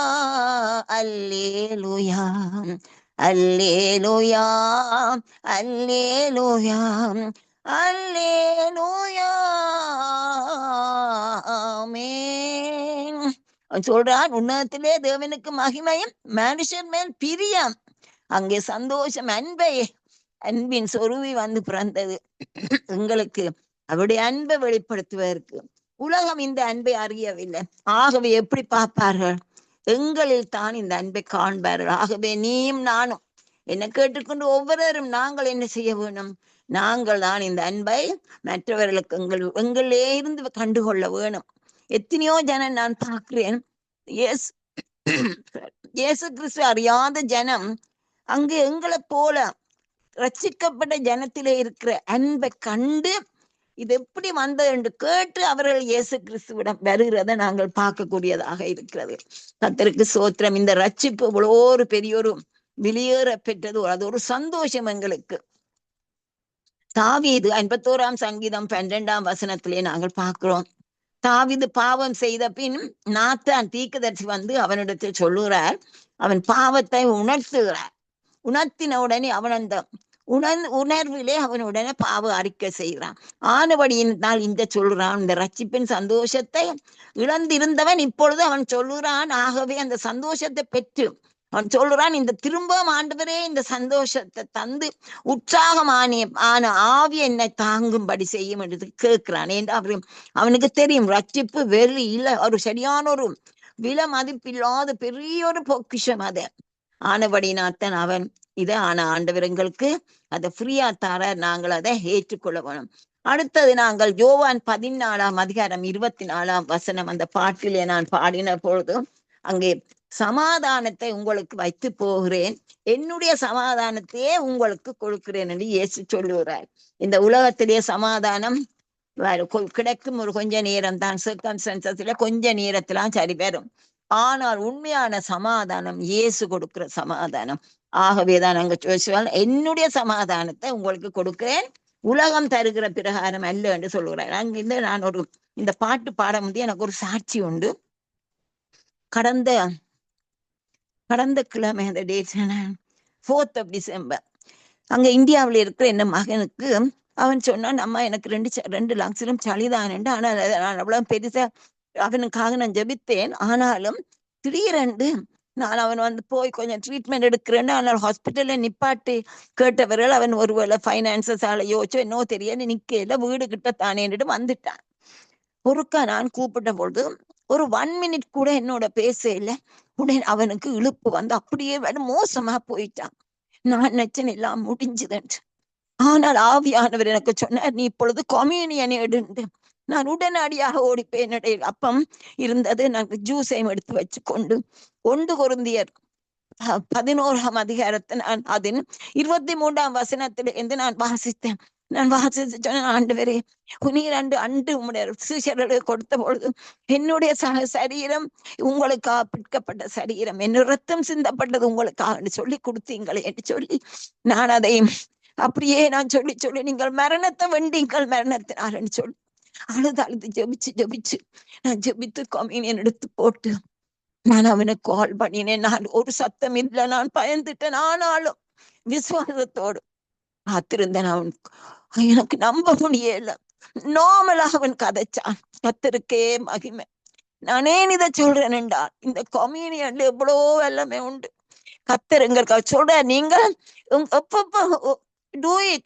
Speaker 2: அல்லேலூயா அல்லேலூயா அல்லேலூயா அல்லேலூயா ஆமென். சொல்றான், உன்னதத்திலே தேவனுக்கு மகிமையும் மனுஷன் மேல் பிரியம். அங்கே சந்தோஷம், அன்பின் சொருவி வந்து பிறந்தது எங்களுக்கு. அவருடைய அன்பை வெளிப்படுத்துவதற்கு உலகம் இந்த அன்பை அறியவில்லை. ஆகவே எப்படி பார்ப்பார்கள்? எங்களில் தான் இந்த அன்பை காண்பார்கள். ஆகவே நீயும் நானும் என்னை கேட்டுக்கொண்டு ஒவ்வொருவரும் நாங்கள் என்ன செய்ய வேணும்? நாங்கள் தான் இந்த அன்பை மற்றவர்களுக்கு எங்களே இருந்து கண்டுகொள்ள வேணும். எத்தனையோ ஜனம் நான் பார்க்கிறேன், இயேசு கிறிஸ்து அறியாத ஜனம் அங்கு எங்களை போல ரட்சிக்கப்பட்ட ஜனத்திலே இருக்கிற அன்பை கண்டு இது எப்படி வந்தது என்று கேட்டு அவர்கள் இயேசு கிறிஸ்துவிடம் வருகிறத நாங்கள் பார்க்கக்கூடியதாக இருக்கிறது. கர்த்தருக்கு ஸ்தோத்திரம். இந்த ரட்சிப்பு இவ்வளோ ஒரு பெரிய ஒரு வெளியேற பெற்றது, அது ஒரு சந்தோஷம் எங்களுக்கு. தாவீது 51ஆம் சங்கீதம் 12ஆம் வசனத்திலே நாங்கள் பார்க்கிறோம். தாவீது பாவம் செய்த பின் நாத்தான் தீர்க்கதரிசி வந்து அவனிடத்தில் சொல்லுகிறார். அவன் பாவத்தை உணர்த்துகிறார். உணர்த்தின உடனே அவன் அந்த உணர்விலே அவனுடனே பாவ அறிக்கை செய்கிறான். ஆனபடியினால் இந்த சொல்றான், இந்த ரட்சிப்பின் சந்தோஷத்தை இழந்திருந்தவன் இப்பொழுது அவன் சொல்லுறான். ஆகவே அந்த சந்தோஷத்தை பெற்று அவன் சொல்லுறான், இந்த திரும்ப ஆண்டவரே இந்த சந்தோஷத்தை தந்து உற்சாகமான ஆவி என்னை தாங்கும்படி செய்யும் என்று கேட்கிறான். என்று அவனுக்கு தெரியும், ரட்சிப்பு வெறி இல்லை, ஒரு சரியான ஒரு விலை மதிப்பில்லாத பெரிய ஒரு பொக்கிஷம் அது. ஆனபடினாத்தான் அவன் இதை ஆண்டவர்களுக்கு அதை ஃப்ரீயா தர நாங்கள் அதை ஏற்றுக்கொள்ள வேணும். அடுத்தது நாங்கள் யோவான் 14ஆம் அதிகாரம் 24ஆம் வசனம் அந்த பாட்டிலே நான் பாடின பொழுது அங்கே சமாதானத்தை உங்களுக்கு வைத்து போகிறேன், என்னுடைய சமாதானத்தையே உங்களுக்கு கொடுக்கிறேன் என்று இயேசு சொல்லுகிறார். இந்த உலகத்திலே சமாதானம் கிடைக்கும் ஒரு கொஞ்ச நேரம் தான், சர்க்கம்ஸ்டன்சஸ்ல கொஞ்ச நேரத்திலாம் சரி வரும். ஆனால் உண்மையான சமாதானம் இயேசு கொடுக்கிற சமாதானம். ஆகவேதான் நாங்க சொல்லுவாங்க, என்னுடைய சமாதானத்தை உங்களுக்கு கொடுக்கிறேன், உலகம் தருகிற பிரகாரம் அல்ல என்று சொல்லுகிறார். அங்கிருந்து நான் இந்த பாட்டு பாட முடிய எனக்கு ஒரு சாட்சி உண்டு. கடந்த கிழமை அந்த டேட் 4th of December அங்க இந்தியாவில் இருக்கிற என்ன மகனுக்கு அவன் சொன்னான், அம்மா எனக்கு 2 லட்சம் சளிதான். ஆனால் நான் அவ்வளவு பெருசா அவனுக்காக நான் ஜெபித்தேன். ஆனாலும் திடீரென்று நான் அவன் போய் கொஞ்சம் ட்ரீட்மெண்ட் எடுக்கிறேன். ஆனால் ஹாஸ்பிட்டல்ல நிப்பாட்டி கேட்டவர்கள் அவன் ஒருவேளை ஃபைனான்சஸால யோசிச்சோ என்னோ தெரியல நிக்கல, வீடு கிட்ட தானேன்ட்டு வந்துட்டான். ஒருக்கா நான் கூப்பிட்ட பொழுது ஒரு 1 minute கூட என்னோட பேச இல்லை. உடனே அவனுக்கு இழுப்பு வந்து அப்படியே மோசமா போயிட்டான். நான் நினைச்சேன் எல்லாம் முடிஞ்சுதன்று. ஆனால் ஆவியானவர் எனக்கு சொன்னார், நீ இப்பொழுது கம்யூனியன் எடுண்டு. நான் உடனடியாக ஓடிப்பேன். என்னுடைய அப்பம் இருந்தது, நான் ஜூஸையும் எடுத்து வச்சு கொண்டு 1 கொரிந்தியர் 11ஆம் அதிகாரத்தை நான் அதன் 23ஆம் வசனத்திலிருந்து நான் வாசித்தேன். நான் வாசித்து சொன்ன, ஆண்டவரே நீர் அன்று உம்முடைய சீஷர்களுக்கு கொடுத்த பொழுது என்னுடைய சரீரம் உங்களுக்காக பிற்கப்பட்ட சரீரம், என்ன ரத்தம் சிந்தப்பட்டது உங்களுக்காக சொல்லி கொடுத்தீங்களே என்று சொல்லி நான் அதை அப்படியே நான் சொல்லி நீங்கள் மரணத்தை வெண்டீங்கள் மரணத்தினார்ன்னு சொல்லி அழுது ஜெபிச்சு நான் ஜெபித்து கம்யூனியன் எடுத்து போட்டு நான் அவனுக்கு கால் பண்ணினேன். நான் ஒரு சத்தம் இல்லை, நான் பயந்துட்டேன். ஆனாலும் விசுவாசத்தோடு காத்திருந்தேன். எனக்கு நம்ப முடியல. நார்மலா அவன் கதைச்சான். கர்த்தருக்கே மகிமை. நானே இதை சொல்றேன் என்றால் இந்த கம்யூனியன்ல எவ்வளோ எல்லாமே உண்டு. கர்த்தர் எங்களுக்கு சொல்ற, நீங்கள் எப்பப்ப do it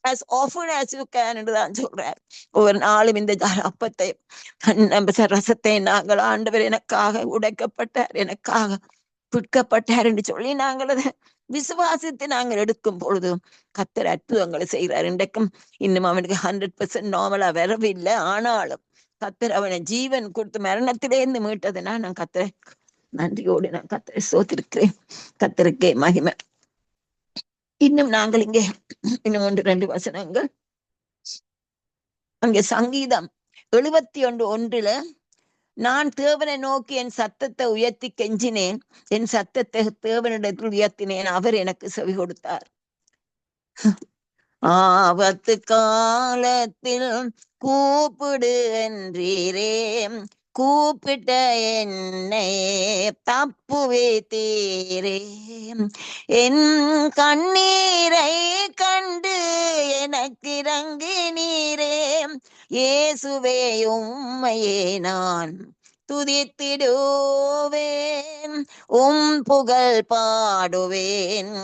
Speaker 2: as often as you can என்று தான் சொல்றார். ஒவ்வொரு நாளும் இந்த அப்பத்தை ரசத்தை நாங்கள் ஆண்டவர் எனக்காக உடைக்கப்பட்டார், எனக்காக பிற்கப்பட்டார் என்று சொல்லி நாங்கள் அதை விசுவாசித்து நாங்கள் எடுக்கும் பொழுது கர்த்தர் அற்புதங்களை செய்கிறார். இன்றைக்கும் இன்னும் அவனுக்கு 100% நார்மலா வரவில்லை. ஆனாலும் கர்த்தர் அவனை ஜீவன் கொடுத்து மரணத்திலேருந்து மீட்டதுனா நான் கர்த்தரை நன்றியோடு நான் கர்த்தரை ஸ்தோத்திரிக்கிறேன். கர்த்தருக்கே மகிமை. இன்னும் நாங்கள் இங்கே இன்னும் 1-2 வசனங்கள் அங்கே சங்கீதம் 71:1 நான் தேவனை நோக்கி என் சத்தத்தை உயர்த்தி கெஞ்சினேன், என் சத்தத்தை தேவனிடத்தில் உயர்த்தினேன், அவர் எனக்கு செவி கொடுத்தார். ஆபத்து காலத்தில் கூப்பிடு என்றீரே, கூப்பிட்ட என்னை தப்புவித்தீரே, என் கண்ணீரை கண்டு எனக்கு இறங்கினீரே, இயேசுவே உம்மையே நான் துதித்திடுவேன், புகழ் பாடுவேன்,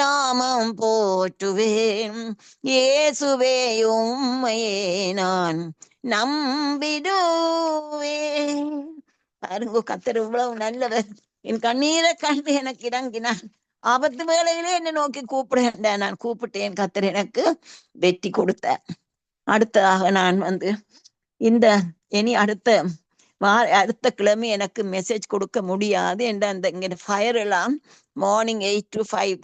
Speaker 2: நாமம் போற்றுவேன், இயேசுவே உம்மையே நான் நம்பிடுவேன். பாருங்க, கர்த்தர் இவ்வளவு நல்லவர். என் கண்ணீரை கண்டு எனக்கு இறங்கினான். ஆபத்து வேளையிலே என்னை நோக்கி கூப்பிடுகின்ற நான் கூப்பிட்டேன். கர்த்தர் எனக்கு வெற்றி கொடுத்தார். அடுத்ததாக நான் இந்த இனி அடுத்த கிழமை எனக்கு மெசேஜ் கொடுக்க முடியாது என்ற அந்த இங்க ஃபயர் எல்லாம் மார்னிங் 8 to 5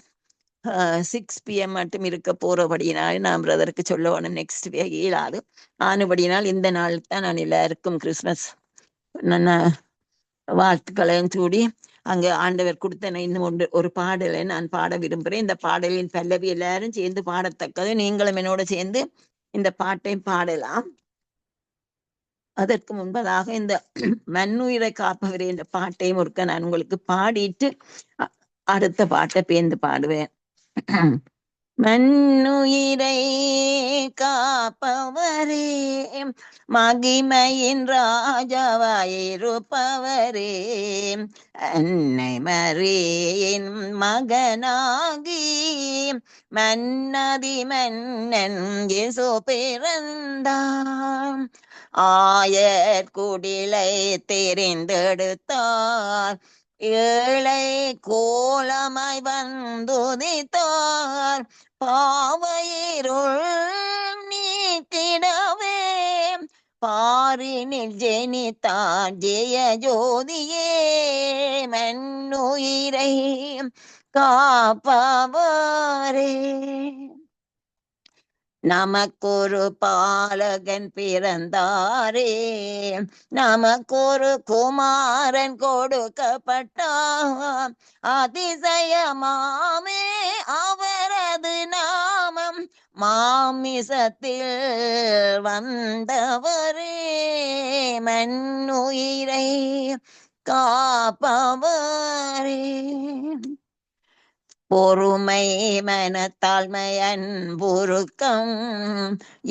Speaker 2: 6 PM மட்டும் இருக்க போறபடியினால் நான் பிரதருக்கு சொல்ல வேணும். நெக்ஸ்ட் வீக் இயலாது. ஆனபடியினால் இந்த நாள் தான் நான் எல்லாருக்கும் கிறிஸ்மஸ் வாழ்த்துக்களையும் சூடி அங்க ஆண்டவர் கொடுத்த இன்னும் ஒரு பாடலை நான் பாட விரும்புகிறேன். இந்த பாடலின் பல்லவி எல்லாரும் சேர்ந்து பாடத்தக்கது. நீங்களும் என்னோட சேர்ந்து இந்த பாட்டை பாடலாம். அதற்கு முன்பதாக இந்த மண்ணுயிரை காப்பவரே இந்த பாட்டையும் ஒருக்க நான் உங்களுக்கு பாடிட்டு அடுத்த பாட்டை பேர்ந்து பாடுவேன். மண்ணுயிரை காப்பவரே, மகிமையின் ராஜாவாயிருப்பவரே, அன்னை மரியின் மகனாகி மன்னதி மன்னன் இயேசு பிறந்தார், ஆயர்குடிலை தெரிந்தெடுத்தார், ஏழை கோலமாய் வந்துதித்தார், பாவையிருள் நீக்கிடவே பாரினில் ஜெனித்தார் ஜெய ஜோதியே, மண்ணுயிரை காப்பவரே. நமக்கொரு பாலகன் பிறந்தாரே, நமக்கொரு குமாரன் கொடுக்கப்பட்டார். அதிசயமாமே அவரது நாமம், மாமிசத்தில் வந்தவரே, மண்ணுயிரை காப்பவரே. பொறுமை மனத்தாழ்மை அன்புருக்கம்,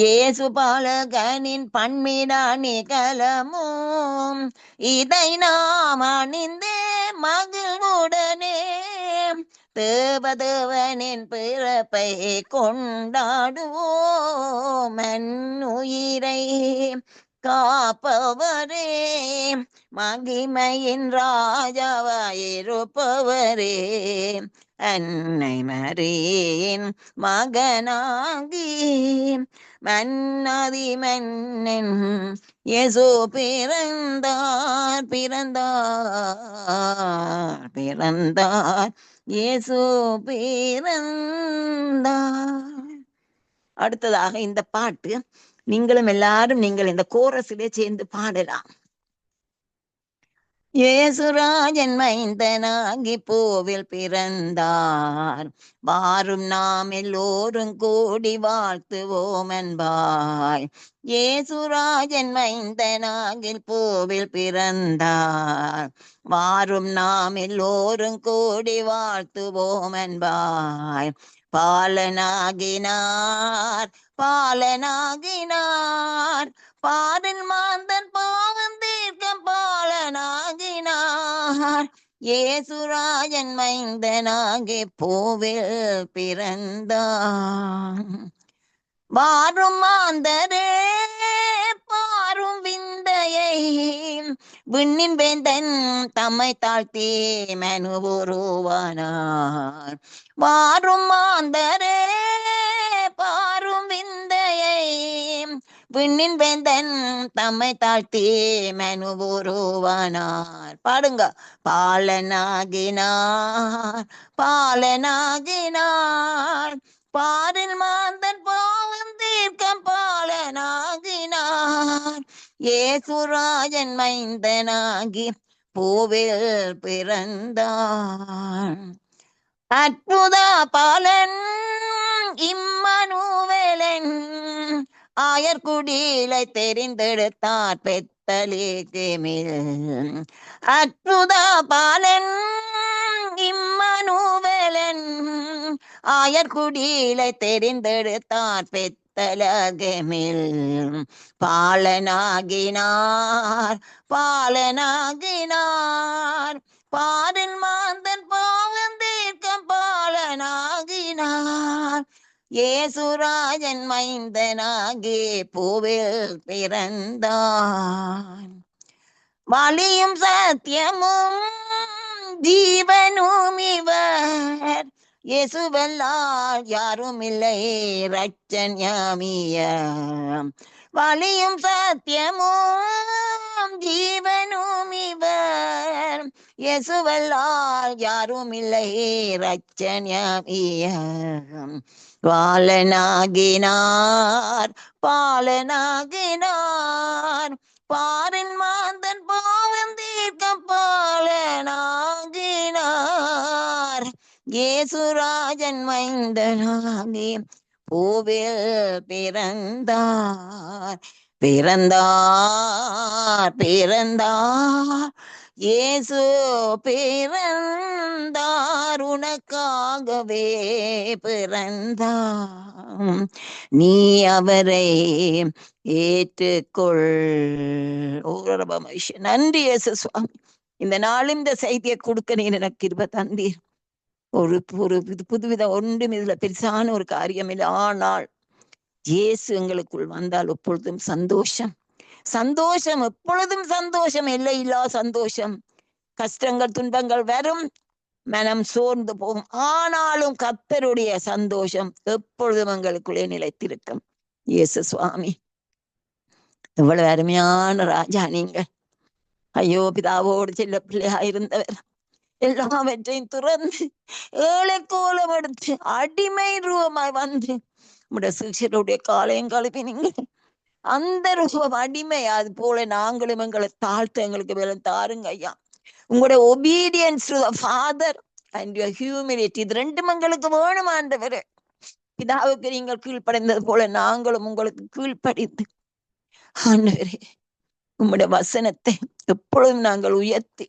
Speaker 2: இயேசு பாலகனின் பண்மிடா நிகழமும், இதை நாம் அணிந்தே மகிழ்வுடனே தேவதேவனின் பிறப்பை கொண்டாடுவோம். மண்ணுயிரை காப்பவரே, மகிமையின் ராஜாவாயிருப்பவரே, அன்னை மரியின் மகனாகி மன்னாதி மன்னன் இயேசு பிறந்தார், பிறந்தார், பிறந்தார், இயேசு பிறந்தார். அடுத்ததாக இந்த பாட்டு நீங்களும் எல்லாரும் நீங்கள் இந்த கோரஸிலே சேர்ந்து பாடலாம். இயேசுராஜன் மைந்தனாகி பூவில் பிறந்தார், வாரும் நாம் எல்லோரும் கூடி வாழ்த்துவோம் என்பாய். இயேசுராஜன் மைந்தனாகி பூவில் பிறந்தார், வாரும் நாம் எல்லோரும் கூடி வாழ்த்துவோம் என்பாய். பாலனாகினார், பாலனாகினார், பாரில் மாந்தன் பாவம் தீர்க்கம் பாலனாகினார். இயேசுராஜன் மைந்தனாகி பூவில் பிறந்தார். வாரும் மாந்தரே பாரும் விந்தையை, விண்ணின் வேந்தன் தம்மை தாழ்த்தி மனுவுருவானார். வாரும் மாந்தரே பாரும் விந்தையை, விண்ணின் வேந்தன் தம்மை தாழ்த்தி மனுவுருவானார். பாடுங்க. பாலனாகினார், பாலனாகினார், பாரில் மாந்தன் பாவம் தீர்க்கம் பாலனாகினார். இயேசுராஜன் மைந்தனாகி பூவில் பிறந்தார். அற்புத பாலன் இம்மானுவேலன், ஆயர்குடியிலை தெரிந்தெடுத்தார் பெத்தலேகேமில். அற்புத பாலன் இம்மானுவேலன், ஆயர்குடியிலை தெரிந்தெடுத்தார் பெத்தலேகேமில். பாலனாகினார், பாலனாகினார், பாரில் மாந்தன் பாவம் தீர்க்கம் பாலனாகினார். இயேசுராஜன் மைந்தனாகி பூவில் பிறந்தார். வழியும் சத்தியமும் ஜீவனும் இவர், இயேசுவல்லால் யாரும் இல்லை இரட்சண்யாமிய. வழியும் சத்தியமும் ஜீவனும் இவர், இயேசுவல்லால் யாரும் இல்லை இரட்சண்யாமிய. பாலனாகினார், பாலனாகினார், பாரின் மாந்தன் பாவம் தீர்க்கம் பாலனாகினார். இயேசுராஜன் மைந்தனாகி பூவில் பிறந்தார், பிறந்தார், பிறந்தார், இயேசு பிறந்தார், உனக்காகவே பிறந்தார். நீ அவரை ஏற்றுக்கொள். நன்றி இயேசு சுவாமி. இந்த நாளும் இந்த செய்தியை கொடுக்க நீர் எனக்கு கிருபை தந்தீர். ஒரு புதுவித ஒன்றும் இதுல பெருசான ஒரு காரியம் இல்லை. ஆனால் இயேசு எங்களுக்குள் வந்தால் எப்பொழுதும் சந்தோஷம், சந்தோஷம், எப்பொழுதும் சந்தோஷம், எல்லையில்லா சந்தோஷம். கஷ்டங்கள் துன்பங்கள் வரும், மனம் சோர்ந்து போகும், ஆனாலும் கர்த்தருடைய சந்தோஷம் எப்பொழுதும் எங்களுக்குள்ளே நிலைத்திருக்கும். இயேசு சுவாமி, எவ்வளவு அருமையான ராஜா நீங்கள். ஐயோ, பிதாவோடு செல்ல பிள்ளையா இருந்தவர் எல்லாவற்றையும் துறந்து ஏழை கோலம் எடுத்து அடிமை ரூபமாய் வந்து உங்களுடைய சிஷருடைய காலையும் கழுவினீங்க. அந்த ரூபம் அடிமை அது போல நாங்களும் எங்களை தாழ்த்த எங்களுக்கு மேல தாருங்க ஐயா. உங்களுடைய obedience to the father and your humility, இது ரெண்டும் எங்களுக்கு வேணும் ஆண்டவரே. பிதாவுக்கு நீங்கள் கீழ்ப்படைந்தது போல நாங்களும் உங்களுக்கு கீழ்ப்படிந்து ஆண்டவரே உம்முடைய வசனத்தை எப்பொழுதும் நாங்கள் உயர்த்தி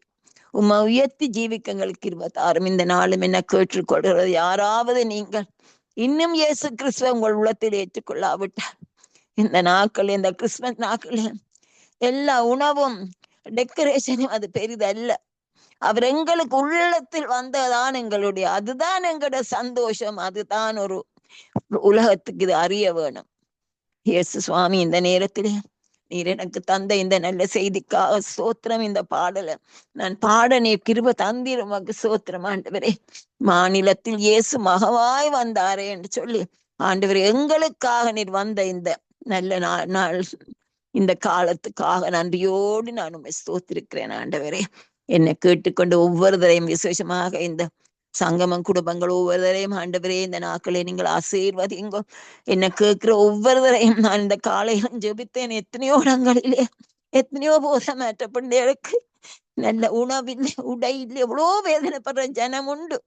Speaker 2: ஜீவிக்க எங்களுக்கு கிருபை. இந்த நாளும் என்ன கேட்டுக்கொள்கிறது யாராவது நீங்கள் இன்னும் இயேசு கிறிஸ்துவ உங்கள் உள்ளத்தில் ஏற்றுக்கொள்ளாவிட்டால், இந்த நாட்கள் இந்த கிறிஸ்துமஸ் நாட்கள் எல்லா உணவும் டெக்கரேஷனும் அது பெரிதல்ல. அவர் எங்களுக்கு உள்ளத்தில் வந்ததான் அதுதான் எங்களுடைய சந்தோஷம். அதுதான் ஒரு உலகத்துக்கு இது அறிய வேணும். இயேசு சுவாமி, இந்த நேரத்திலே நீர் எனக்கு தந்த இந்த நல்ல செய்திக்காக சோத்திரம். இந்த பாடல நான் பாட நீர் கிருபை தந்தீர், உமக்கு சோத்திரம் ஆண்டவரே. மாநிலத்தில் இயேசு மகவாய் வந்தாரே என்று சொல்லி ஆண்டவரே எங்களுக்காக நீர் வந்த இந்த நல்ல நாள் இந்த காலத்துக்காக நன்றியோடு நான் உண்மை ஸ்தோத்திருக்கிறேன் ஆண்டவரே. என்னை கேட்டுக்கொண்டு ஒவ்வொருவரையும் விசேஷமாக இந்த சங்கமம் குடும்பங்கள் ஒவ்வொருவரையும் ஆண்டவரே இந்த நாட்களை நீங்கள் ஆசீர்வதிங்கோ. என்ன கேட்கிற ஒவ்வொருவரையும் நான் இந்த காலையிலும் ஜெபித்தேன். எத்தனையோ இடங்களிலே எத்தனையோ போதமாற்றப்பட்டேருக்கு நல்ல உணவில்லை, உடை இல்லை, எவ்வளோ வேதனைப்படுற ஜனம் உண்டு.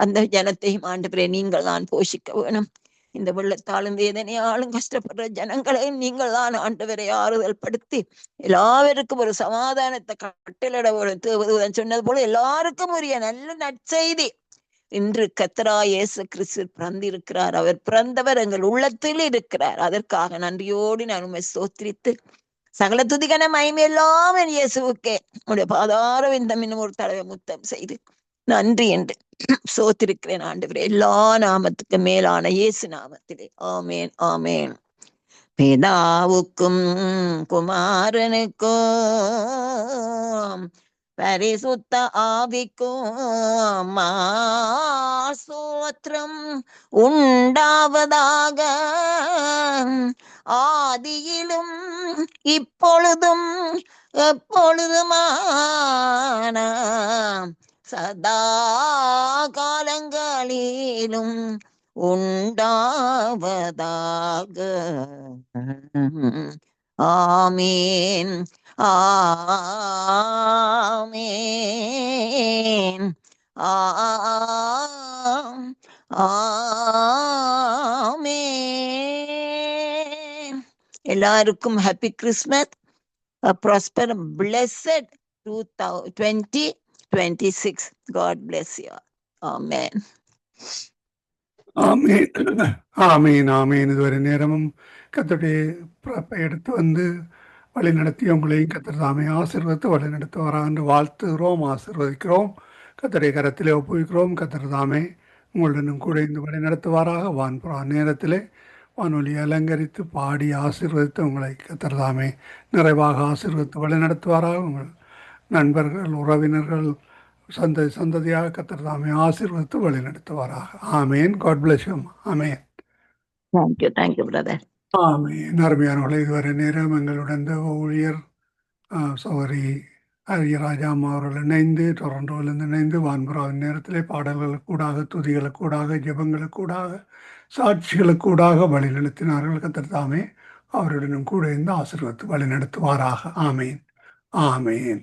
Speaker 2: அந்த ஜனத்தையும் ஆண்டவரே நீங்கள் தான் போஷிக்க வேணும். இந்த வெள்ளத்தாலும் வேதனையாலும் கஷ்டப்படுற ஜனங்களையும் நீங்கள் தான் ஆண்டவரை ஆறுதல் படுத்தி எல்லாருக்கும் ஒரு சமாதானத்தை கட்டளிட ஒரு சொன்னது போல எல்லாருக்கும் உரிய நல்ல நற்செய்தி இன்று கர்த்தராகிய இயேசு கிறிஸ்து பிறந்திருக்கிறார். அவர் பிறந்தவர் எங்கள் உள்ளத்தில் இருக்கிறார். அதற்காக நன்றியோடு நான் உண்மை ஸ்தோத்திரித்து சகல துதிகன மகிமையெல்லாம் என் இயேசுவுக்கே உடைய பாதார விந்தம் இன்னும் ஒரு தடவை முத்தம் செய்து நன்றி என்று சோத்திருக்கிறேன் ஆண்டவரே, எல்லா நாமத்துக்கு மேலான இயேசு நாமத்திலே. ஆமேன் ஆமேன். பிதாவுக்கும் குமாரனுக்கும் பரிசுத்த ஆவிக்கும் ஸ்தோத்திரம் உண்டாவதாக, ஆதியிலும் இப்பொழுதும் எப்பொழுதுமான சதா காலங்களிலும் உண்டாவதாக. ஆமேன் ஆமேன் ஆமேன். எல்லாருக்கும் happy Christmas, prosper and blessed 2026. God bless you all. Amen.
Speaker 1: ஆமீன் ஆமீன் ஆமீன். இதுவரை நேரமும் கர்த்தருடைய பிறப்பை எடுத்து வந்து வழி நடத்தி உங்களையும் கர்த்தர் தாமே ஆசீர்வதித்து வழி நடத்துவாராக என்று வாழ்த்துகிறோம், ஆசீர்வதிக்கிறோம். கர்த்தருடைய கரத்திலே ஒப்புவிக்கிறோம். கர்த்தர் தாமே உங்களுடனும் கூட இந்த வழி நடத்துவாராக. வான்புறா நேரத்திலே வானொலி அலங்கரித்து பாடி ஆசீர்வதித்து உங்களை கர்த்தர் தாமே நிறைவாக ஆசீர்வதித்து வழி நடத்துவாராக. உங்கள் நண்பர்கள், உறவினர்கள், சந்ததியாக கர்த்தர் தாமே ஆசீர்வதித்து வழி நடத்துவாராக. ஆமேன். God bless you. ஆமேன்.
Speaker 2: Thank you brother.
Speaker 1: ஆமேன். அருமையானவர்களே, இதுவரை நேரம் எங்களுடன் ஊழியர் சௌரி ராஜா அம்மா அவர்கள் இணைந்து டொரண்டோவிலிருந்து இணைந்து வான்புறாவின் நேரத்திலே பாடல்களுக்கூடாக, துதிகளுக்கூடாக, ஜெபங்களுக்கூடாக, சாட்சிகளுக்கூடாக வழி நடத்தினார்கள். கர்த்தர் தாமே அவருடனும் கூட இருந்து ஆசீர்வதித்து வழி நடத்துவாராக. ஆமேன் ஆமேன்.